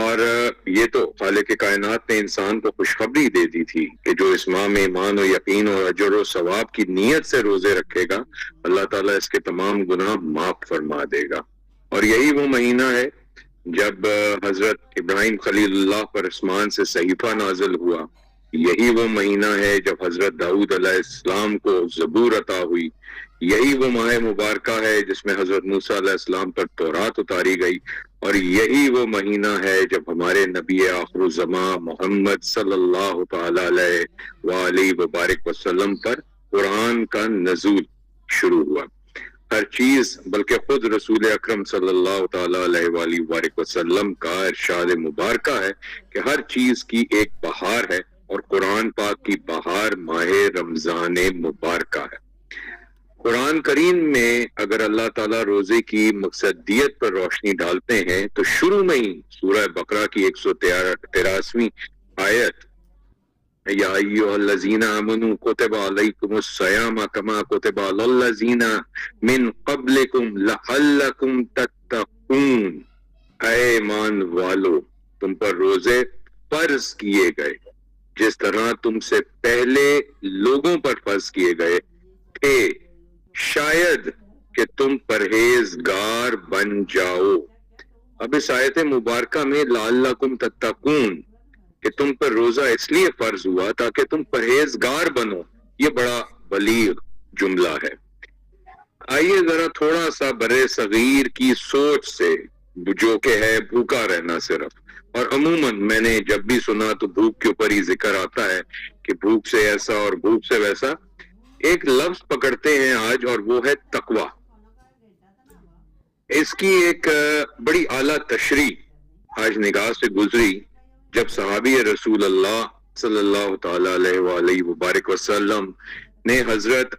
اور یہ تو خالق کائنات نے انسان کو خوشخبری دے دی تھی کہ جو اس ماہ میں ایمان و یقین اور اجر و ثواب کی نیت سے روزے رکھے گا اللہ تعالیٰ اس کے تمام گناہ معاف فرما دے گا. اور یہی وہ مہینہ ہے جب حضرت ابراہیم خلیل اللہ پر آسمان سے صحیفہ نازل ہوا. یہی وہ مہینہ ہے جب حضرت داؤد علیہ السلام کو زبور عطا ہوئی. یہی وہ ماہ مبارکہ ہے جس میں حضرت موسیٰ علیہ السلام پر تورات اتاری گئی، اور یہی وہ مہینہ ہے جب ہمارے نبی آخر الزماں محمد صلی اللہ تعالی علیہ وآلہ وبارک وسلم پر قرآن کا نزول شروع ہوا۔ ہر چیز، بلکہ خود رسول اکرم صلی اللہ تعالی علیہ وآلہ وبارک وسلم کا ارشاد مبارکہ ہے کہ ہر چیز کی ایک بہار ہے، اور قرآن پاک کی بہار ماہ رمضان مبارکہ ہے۔ قرآن کریم میں اگر اللہ تعالیٰ روزے کی مقصدیت پر روشنی ڈالتے ہیں تو شروع میں ہی سورہ بقرہ کی 183ویں آیت، یا ایھا الذین آمنوا کتب علیکم الصیام کما کتب علی الذین من قبلکم لعلکم تتقون، اے ایمان والو تم پر روزے فرض کیے گئے جس طرح تم سے پہلے لوگوں پر فرض کیے گئے تھے، شاید کہ تم پرہیزگار بن جاؤ۔ اب اس آیت مبارکہ میں لعلکم تتقون کہ تم پر روزہ اس لیے فرض ہوا تاکہ تم پرہیزگار بنو، یہ بڑا بلیغ جملہ ہے۔ آئیے ذرا تھوڑا سا برے صغیر کی سوچ سے، جو کہ ہے بھوکا رہنا صرف، اور عموماً میں نے جب بھی سنا تو بھوک کے اوپر ہی ذکر آتا ہے کہ بھوک سے ایسا اور بھوک سے ویسا، ایک لفظ پکڑتے ہیں آج، اور وہ ہے تقوی۔ اس کی ایک بڑی اعلیٰ تشریح آج نگاہ سے گزری جب صحابی رسول اللہ صلی اللہ تعالی علیہ وآلہ وبارک وسلم نے حضرت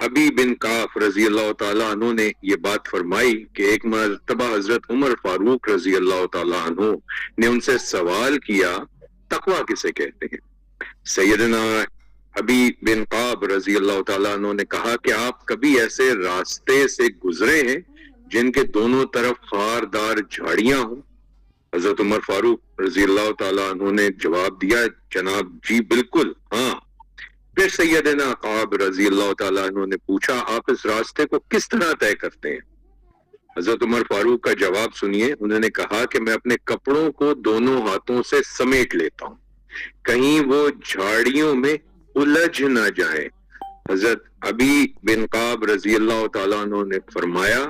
ابی بن کعب رضی اللہ تعالیٰ عنہ نے یہ بات فرمائی کہ ایک مرتبہ حضرت عمر فاروق رضی اللہ تعالیٰ عنہ نے ان سے سوال کیا تقوی کسے کہتے ہیں؟ سیدنا ابی بن کعب رضی اللہ تعالیٰ عنہ نے کہا کہ آپ کبھی ایسے راستے سے گزرے ہیں جن کے دونوں طرف خاردار جھاڑیاں ہوں؟ حضرت عمر فاروق رضی اللہ تعالیٰ عنہ نے جواب دیا، جناب جی بالکل ہاں۔ پھر سیدنا کعب رضی اللہ تعالیٰ عنہ نے پوچھا، آپ اس راستے کو کس طرح طے کرتے ہیں؟ حضرت عمر فاروق کا جواب سنیے، انہوں نے کہا کہ میں اپنے کپڑوں کو دونوں ہاتھوں سے سمیٹ لیتا ہوں، کہیں وہ جھاڑیوں میں الجھ نہ جائیں۔ حضرت ابی بن کعب رضی اللہ تعالیٰ عنہ نے فرمایا،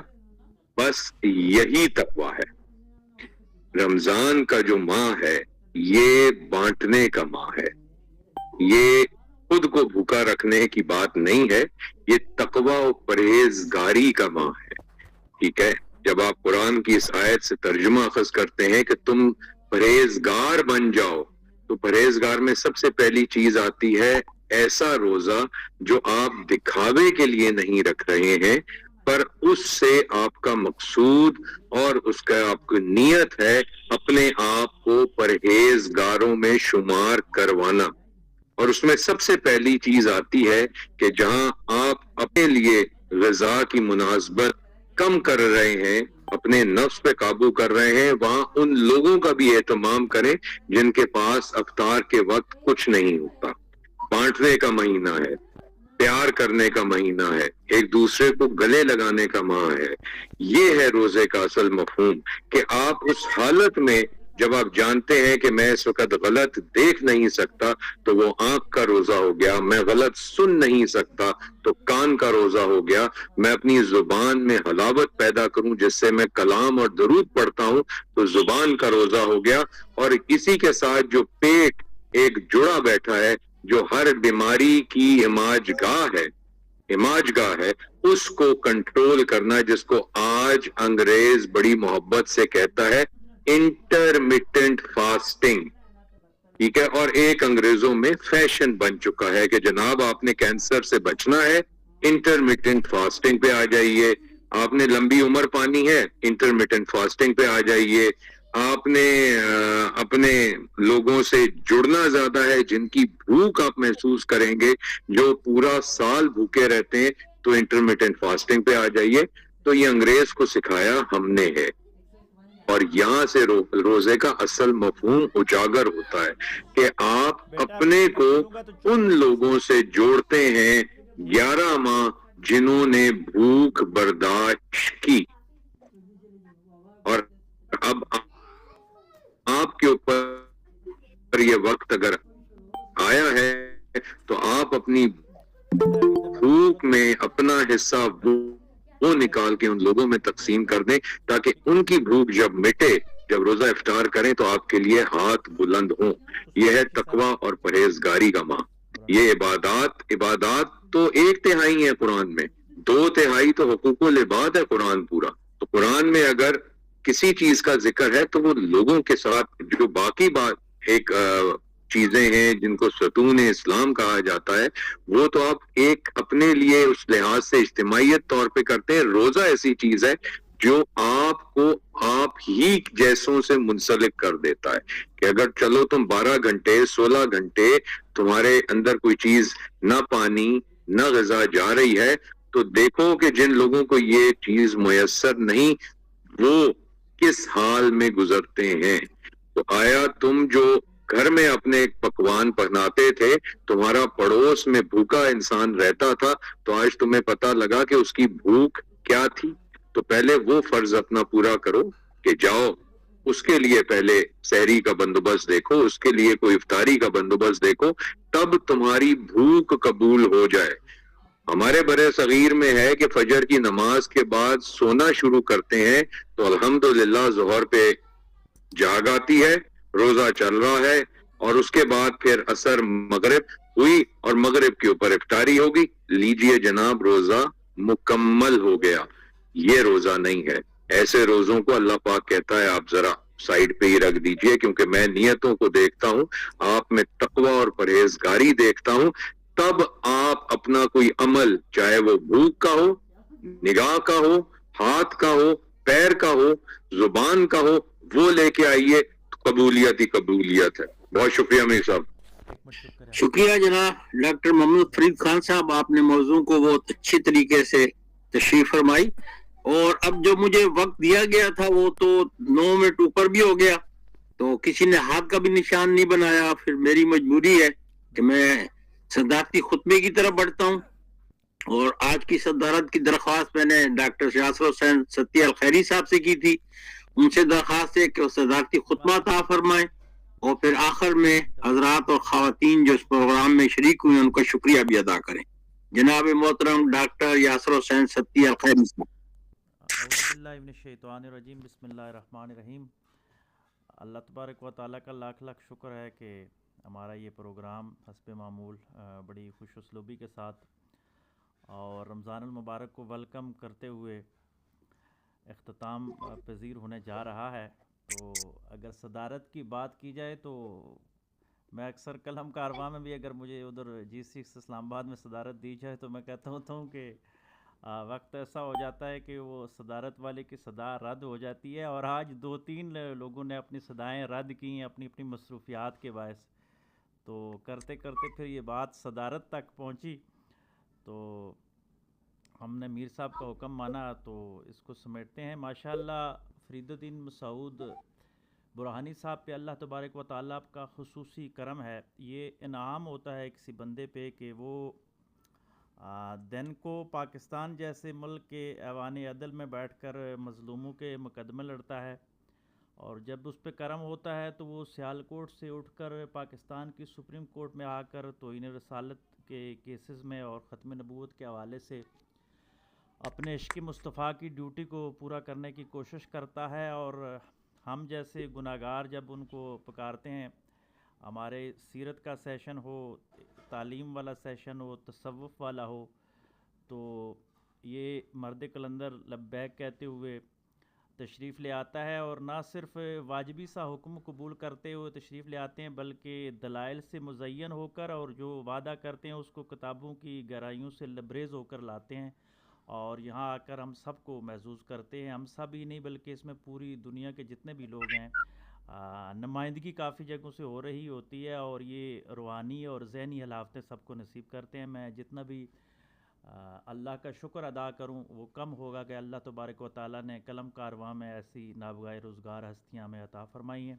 بس یہی تقوی ہے۔ رمضان کا جو ماہ ہے یہ بانٹنے کا ماہ ہے، یہ خود کو بھوکا رکھنے کی بات نہیں ہے، یہ تقوی و پرہیزگاری کا ماہ ہے۔ ٹھیک ہے، جب آپ قرآن کی اس آیت سے ترجمہ اخذ کرتے ہیں کہ تم پرہیزگار بن جاؤ، تو پرہیزگار میں سب سے پہلی چیز آتی ہے ایسا روزہ جو آپ دکھاوے کے لیے نہیں رکھ رہے ہیں، پر اس سے آپ کا مقصود اور اس کا آپ کی نیت ہے اپنے آپ کو پرہیزگاروں میں شمار کروانا۔ اور اس میں سب سے پہلی چیز آتی ہے کہ جہاں آپ اپنے لیے غذا کی مناسبت کم کر رہے ہیں، اپنے نفس پہ قابو کر رہے ہیں، وہاں ان لوگوں کا بھی اہتمام کریں جن کے پاس افطار کے وقت کچھ نہیں ہوتا۔ بانٹنے کا مہینہ ہے، پیار کرنے کا مہینہ ہے، ایک دوسرے کو گلے لگانے کا ماہ ہے۔ یہ ہے روزے کا اصل مفہوم، کہ آپ اس حالت میں جب آپ جانتے ہیں کہ میں اس وقت غلط دیکھ نہیں سکتا تو وہ آنکھ کا روزہ ہو گیا، میں غلط سن نہیں سکتا تو کان کا روزہ ہو گیا، میں اپنی زبان میں حلاوت پیدا کروں جس سے میں کلام اور درود پڑھتا ہوں تو زبان کا روزہ ہو گیا، اور اسی کے ساتھ جو پیٹ ایک جڑا بیٹھا ہے، جو ہر بیماری کی علاج گاہ ہے، اس کو کنٹرول کرنا، جس کو آج انگریز بڑی محبت سے کہتا ہے انٹرمیٹنٹ فاسٹنگ۔ ٹھیک ہے، اور ایک انگریزوں میں فیشن بن چکا ہے کہ جناب آپ نے کینسر سے بچنا ہے، انٹرمیٹنٹ فاسٹنگ پہ آ جائیے، آپ نے لمبی عمر پانی ہے، انٹرمیٹنٹ فاسٹنگ پہ آ جائیے، آپ نے اپنے لوگوں سے جڑنا زیادہ ہے، جن کی بھوک آپ محسوس کریں گے، جو پورا سال بھوکے رہتے ہیں، تو انٹرمیٹنٹ فاسٹنگ پہ آ جائیے۔ تو یہ انگریز کو سکھایا ہم نے ہے، اور یہاں سے روزے کا اصل مفہوم اجاگر ہوتا ہے کہ آپ اپنے کو ان لوگوں سے جوڑتے ہیں 11 ماہ جنہوں نے بھوک برداشت کی، اور اب آپ کے اوپر یہ وقت اگر آیا ہے تو آپ اپنی بھوک میں اپنا حصہ وہ نکال کے ان لوگوں میں تقسیم کر دیں تاکہ ان کی بھوک جب مٹے، جب روزہ افطار کریں تو آپ کے لیے ہاتھ بلند ہوں. یہ ہے تقوی اور پرہیزگاری کا ماہ. یہ عبادات تو 1/3 ہے قرآن میں، 2/3 تو حقوق العباد ہے قرآن پورا. تو قرآن میں اگر کسی چیز کا ذکر ہے تو وہ لوگوں کے ساتھ جو باقی ایک چیزیں ہیں جن کو ستون اسلام کہا جاتا ہے، وہ تو آپ ایک اپنے لیے اس لحاظ سے اجتماعیت طور پہ کرتے ہیں. روزہ ایسی چیز ہے جو آپ کو آپ ہی جیسوں سے منسلک کر دیتا ہے کہ اگر چلو تم 12 گھنٹے 16 گھنٹے تمہارے اندر کوئی چیز نہ پانی نہ غذا جا رہی ہے تو دیکھو کہ جن لوگوں کو یہ چیز میسر نہیں وہ کس حال میں گزرتے ہیں. تو آیا تم جو گھر میں اپنے ایک پکوان بناتے تھے، تمہارا پڑوس میں بھوکا انسان رہتا تھا تو آج تمہیں پتہ لگا کہ اس کی بھوک کیا تھی. تو پہلے وہ فرض اپنا پورا کرو کہ جاؤ اس کے لیے پہلے سحری کا بندوبست دیکھو، اس کے لیے کوئی افطاری کا بندوبست دیکھو، تب تمہاری بھوک قبول ہو جائے. ہمارے برے صغیر میں ہے کہ فجر کی نماز کے بعد سونا شروع کرتے ہیں تو الحمدللہ ظہر پہ جاگ آتی ہے، روزہ چل رہا ہے، اور اس کے بعد پھر عصر مغرب ہوئی اور مغرب کے اوپر افطاری ہوگی، لیجئے جناب روزہ مکمل ہو گیا. یہ روزہ نہیں ہے. ایسے روزوں کو اللہ پاک کہتا ہے آپ ذرا سائیڈ پہ ہی رکھ دیجئے، کیونکہ میں نیتوں کو دیکھتا ہوں، آپ میں تقوی اور پرہیزگاری دیکھتا ہوں. تب آپ اپنا کوئی عمل، چاہے وہ بھوک کا ہو، نگاہ کا ہو، ہاتھ کا ہو، پیر کا ہو، زبان کا ہو، وہ لے کے آئیے، قبولیت ہی قبولیت ہے. بہت شکریہ میر صاحب. شکریہ جناب ڈاکٹر محمد فرید خان صاحب، آپ نے موضوع کو بہت اچھی طریقے سے تشریح فرمائی. اور اب جو مجھے وقت دیا گیا تھا وہ تو 9 منٹ اوپر بھی ہو گیا، تو کسی نے ہاتھ کا بھی نشان نہیں بنایا. پھر میری مجبوری ہے کہ میں صدارتی خطبے کی طرف بڑھتا ہوں. اور آج کی صدارت کی درخواست میں نے ڈاکٹر یاسر حسین ستیہ الخیری صاحب سے کی تھی. ان سے درخواست ہے کہ وہ صدارتی خطبہ عطا فرمائیں، اور پھر آخر میں حضرات اور خواتین جو اس پروگرام میں شریک ہوئے ان کا شکریہ بھی ادا کریں. جناب محترم ڈاکٹر یاسر حسین ستیہ الخیری صاحب. اعوذ باللہ من الشیطان الرجیم، بسم اللہ الرحمن الرحیم. اللہ تبارک و تعالیٰ کا لاکھ لاکھ شکر ہے کہ ہمارا یہ پروگرام حسب معمول بڑی خوش اسلوبی کے ساتھ اور رمضان المبارک کو ویلکم کرتے ہوئے اختتام پذیر ہونے جا رہا ہے. تو اگر صدارت کی بات کی جائے تو میں اکثر قلم کارواں میں بھی اگر مجھے ادھر G6 اسلام آباد میں صدارت دی جائے تو میں کہتا ہوں کہ وقت ایسا ہو جاتا ہے کہ وہ صدارت والے کی صدا رد ہو جاتی ہے، اور آج 2-3 لوگوں نے اپنی صدائیں رد کی ہیں اپنی مصروفیات کے باعث. تو کرتے کرتے پھر یہ بات صدارت تک پہنچی، تو ہم نے میر صاحب کا حکم مانا تو اس کو سمیٹتے ہیں. ماشاءاللہ فرید الدین مسعود برہانی صاحب پہ اللہ تبارک و تعالیٰ کا خصوصی کرم ہے. یہ انعام ہوتا ہے کسی بندے پہ کہ وہ دن کو پاکستان جیسے ملک کے ایوان عدل میں بیٹھ کر مظلوموں کے مقدمے لڑتا ہے، اور جب اس پہ کرم ہوتا ہے تو وہ سیالکوٹ سے اٹھ کر پاکستان کی سپریم کورٹ میں آ کر توہین رسالت کے کیسز میں اور ختم نبوت کے حوالے سے اپنے عشق مصطفیٰ کی ڈیوٹی کو پورا کرنے کی کوشش کرتا ہے. اور ہم جیسے گناہگار جب ان کو پکارتے ہیں، ہمارے سیرت کا سیشن ہو، تعلیم والا سیشن ہو، تصوف والا ہو، تو یہ مرد کلندر لبیک کہتے ہوئے تشریف لے آتا ہے. اور نہ صرف واجبی سا حکم قبول کرتے ہوئے تشریف لے آتے ہیں بلکہ دلائل سے مزین ہو کر، اور جو وعدہ کرتے ہیں اس کو کتابوں کی گہرائیوں سے لبریز ہو کر لاتے ہیں، اور یہاں آ کر ہم سب کو محظوظ کرتے ہیں. ہم سب ہی نہیں بلکہ اس میں پوری دنیا کے جتنے بھی لوگ ہیں نمائندگی کافی جگہوں سے ہو رہی ہوتی ہے، اور یہ روحانی اور ذہنی حلاوتیں سب کو نصیب کرتے ہیں. میں جتنا بھی اللہ کا شکر ادا کروں وہ کم ہوگا کہ اللہ تبارک و تعالیٰ نے قلم کارواں میں ایسی نابغہ روزگار ہستیاں میں عطا فرمائی ہیں.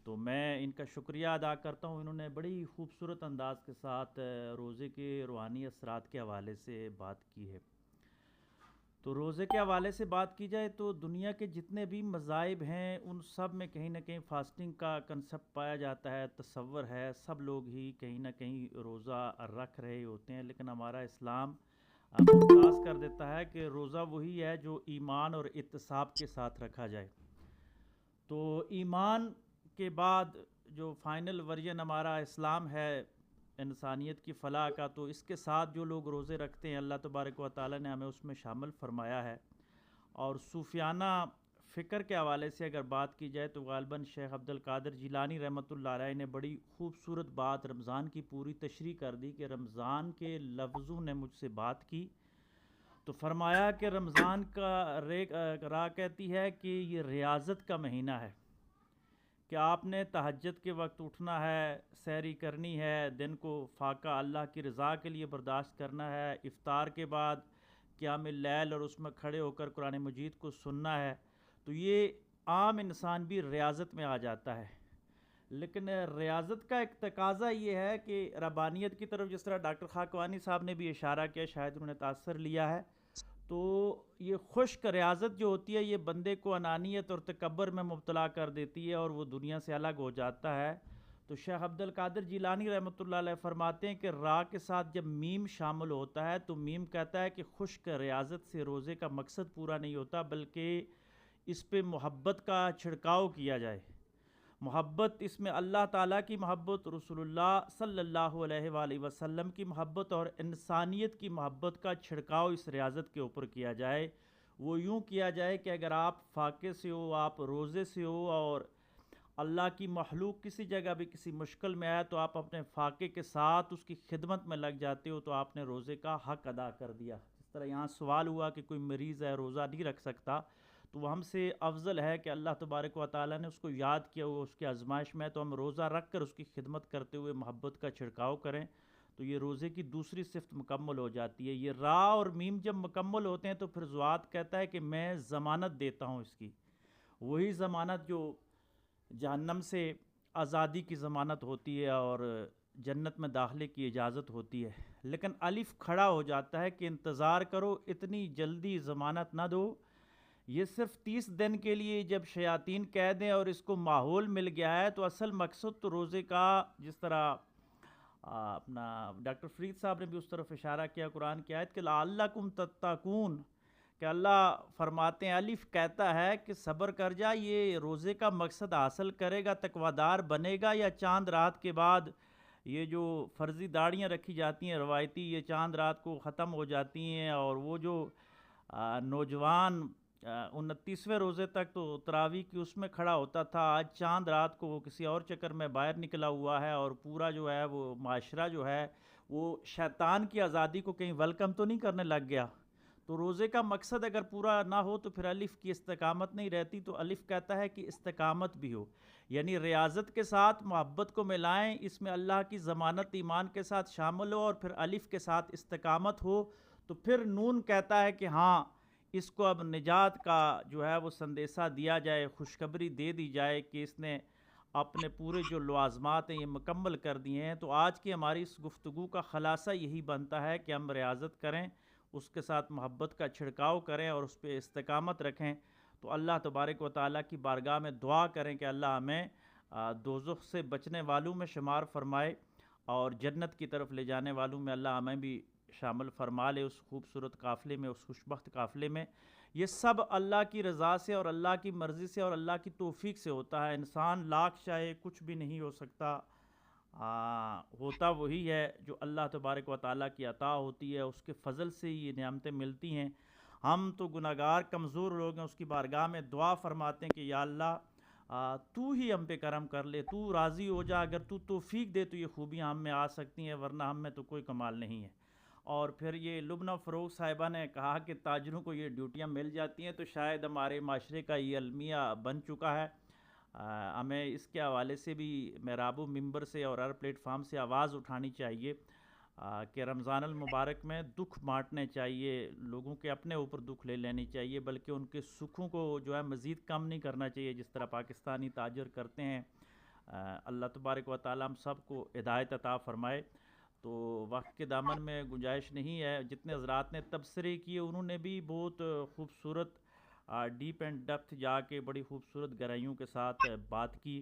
تو میں ان کا شکریہ ادا کرتا ہوں. انہوں نے بڑی خوبصورت انداز کے ساتھ روزے کے روحانی اثرات کے حوالے سے بات کی ہے. تو روزے کے حوالے سے بات کی جائے تو دنیا کے جتنے بھی مذاہب ہیں ان سب میں کہیں نہ کہیں فاسٹنگ کا کنسپٹ پایا جاتا ہے، تصور ہے، سب لوگ ہی کہیں نہ کہیں روزہ رکھ رہے ہوتے ہیں. لیکن ہمارا اسلام ممتاز کر دیتا ہے کہ روزہ وہی ہے جو ایمان اور اتصاب کے ساتھ رکھا جائے. تو ایمان کے بعد جو فائنل ورژن ہمارا اسلام ہے انسانیت کی فلاح کا، تو اس کے ساتھ جو لوگ روزے رکھتے ہیں اللہ تبارک و تعالیٰ نے ہمیں اس میں شامل فرمایا ہے. اور صوفیانہ فکر کے حوالے سے اگر بات کی جائے تو غالباً شیخ عبد القادر جیلانی رحمۃ اللہ علیہ نے بڑی خوبصورت بات رمضان کی پوری تشریح کر دی کہ رمضان کے لفظوں نے مجھ سے بات کی تو فرمایا کہ رمضان کا راہ کہتی ہے کہ یہ ریاضت کا مہینہ ہے، کہ آپ نے تہجد کے وقت اٹھنا ہے، سحری کرنی ہے، دن کو فاقہ اللہ کی رضا کے لیے برداشت کرنا ہے، افطار کے بعد قیام اللیل اور اس میں کھڑے ہو کر قرآن مجید کو سننا ہے. تو یہ عام انسان بھی ریاضت میں آ جاتا ہے. لیکن ریاضت کا ایک تقاضا یہ ہے کہ ربانیت کی طرف جس طرح ڈاکٹر خاکوانی صاحب نے بھی اشارہ کیا، شاید انہوں نے تاثر لیا ہے، تو یہ خشک ریاضت جو ہوتی ہے یہ بندے کو انانیت اور تکبر میں مبتلا کر دیتی ہے اور وہ دنیا سے الگ ہو جاتا ہے. تو شیخ عبد القادر جیلانی رحمۃ اللہ علیہ فرماتے ہیں کہ را کے ساتھ جب میم شامل ہوتا ہے تو میم کہتا ہے کہ خشک ریاضت سے روزے کا مقصد پورا نہیں ہوتا، بلکہ اس پہ محبت کا چھڑکاؤ کیا جائے. محبت اس میں اللہ تعالیٰ کی محبت، رسول اللہ صلی اللہ علیہ وآلہ وسلم کی محبت اور انسانیت کی محبت کا چھڑکاؤ اس ریاضت کے اوپر کیا جائے. وہ یوں کیا جائے کہ اگر آپ فاقے سے ہو، آپ روزے سے ہو اور اللہ کی مخلوق کسی جگہ بھی کسی مشکل میں آئے تو آپ اپنے فاقے کے ساتھ اس کی خدمت میں لگ جاتے ہو تو آپ نے روزے کا حق ادا کر دیا. جس طرح یہاں سوال ہوا کہ کوئی مریض ہے روزہ نہیں رکھ سکتا، تو وہ ہم سے افضل ہے کہ اللہ تبارک و تعالیٰ نے اس کو یاد کیا ہوا اس کی آزمائش میں، تو ہم روزہ رکھ کر اس کی خدمت کرتے ہوئے محبت کا چھڑکاؤ کریں. تو یہ روزے کی دوسری صفت مکمل ہو جاتی ہے. یہ را اور میم جب مکمل ہوتے ہیں تو پھر زوات کہتا ہے کہ میں ضمانت دیتا ہوں اس کی، وہی ضمانت جو جہنم سے آزادی کی ضمانت ہوتی ہے اور جنت میں داخلے کی اجازت ہوتی ہے. لیکن الف کھڑا ہو جاتا ہے کہ انتظار کرو، اتنی جلدی ضمانت نہ دو. یہ صرف 30 دن کے لیے جب شیاطین قید ہیں اور اس کو ماحول مل گیا ہے، تو اصل مقصد تو روزے کا، جس طرح اپنا ڈاکٹر فرید صاحب نے بھی اس طرف اشارہ کیا قرآن کی آیت کہ لعلکم تتقون، کہ اللہ فرماتے ہیں الف کہتا ہے کہ صبر کر جا، یہ روزے کا مقصد حاصل کرے گا، تقویدار بنے گا، یا چاند رات کے بعد یہ جو فرضی داڑیاں رکھی جاتی ہیں روایتی، یہ چاند رات کو ختم ہو جاتی ہیں. اور وہ جو نوجوان 29ویں روزے تک تو تراویح کی اس میں کھڑا ہوتا تھا، آج چاند رات کو وہ کسی اور چکر میں باہر نکلا ہوا ہے، اور پورا جو ہے وہ معاشرہ جو ہے وہ شیطان کی آزادی کو کہیں ویلکم تو نہیں کرنے لگ گیا. تو روزے کا مقصد اگر پورا نہ ہو تو پھر الف کی استقامت نہیں رہتی. تو الف کہتا ہے کہ استقامت بھی ہو، یعنی ریاضت کے ساتھ محبت کو ملائیں، اس میں اللہ کی ضمانت ایمان کے ساتھ شامل ہو، اور پھر الف کے ساتھ استقامت ہو. تو پھر نون کہتا ہے کہ ہاں اس کو اب نجات کا جو ہے وہ سندیسہ دیا جائے، خوشخبری دے دی جائے کہ اس نے اپنے پورے جو لوازمات ہیں یہ مکمل کر دیے ہیں. تو آج کی ہماری اس گفتگو کا خلاصہ یہی بنتا ہے کہ ہم ریاضت کریں، اس کے ساتھ محبت کا چھڑکاؤ کریں اور اس پہ استقامت رکھیں. تو اللہ تبارک و تعالیٰ کی بارگاہ میں دعا کریں کہ اللہ ہمیں دوزخ سے بچنے والوں میں شمار فرمائے اور جنت کی طرف لے جانے والوں میں اللہ ہمیں بھی شامل فرما لے، اس خوبصورت قافلے میں، اس خوشبخت قافلے میں. یہ سب اللہ کی رضا سے اور اللہ کی مرضی سے اور اللہ کی توفیق سے ہوتا ہے. انسان لاکھ چاہے کچھ بھی نہیں ہو سکتا، ہوتا وہی ہے جو اللہ تبارک و تعالیٰ کی عطا ہوتی ہے، اس کے فضل سے یہ نعمتیں ملتی ہیں. ہم تو گناہگار کمزور لوگ ہیں، اس کی بارگاہ میں دعا فرماتے ہیں کہ یا اللہ تو ہی ہم پہ کرم کر لے، تو راضی ہو جا، اگر تو توفیق دے تو یہ خوبیاں ہم میں آ سکتی ہیں، ورنہ ہم میں تو کوئی کمال نہیں ہے. اور پھر یہ لبنہ فروغ صاحبہ نے کہا کہ تاجروں کو یہ ڈیوٹیاں مل جاتی ہیں، تو شاید ہمارے معاشرے کا یہ المیہ بن چکا ہے. ہمیں اس کے حوالے سے بھی محراب و ممبر سے اور ہر پلیٹ فارم سے آواز اٹھانی چاہیے کہ رمضان المبارک میں دکھ بانٹنے چاہیے، لوگوں کے اپنے اوپر دکھ لے لینی چاہیے، بلکہ ان کے سکھوں کو جو ہے مزید کم نہیں کرنا چاہیے جس طرح پاکستانی تاجر کرتے ہیں. اللہ تبارک و تعالیٰ ہم سب کو ہدایت عطا فرمائے. تو وقت کے دامن میں گنجائش نہیں ہے. جتنے حضرات نے تبصرے کیے انہوں نے بھی بہت خوبصورت ڈیپ اینڈ ڈیپتھ جا کے بڑی خوبصورت گہرائیوں کے ساتھ بات کی.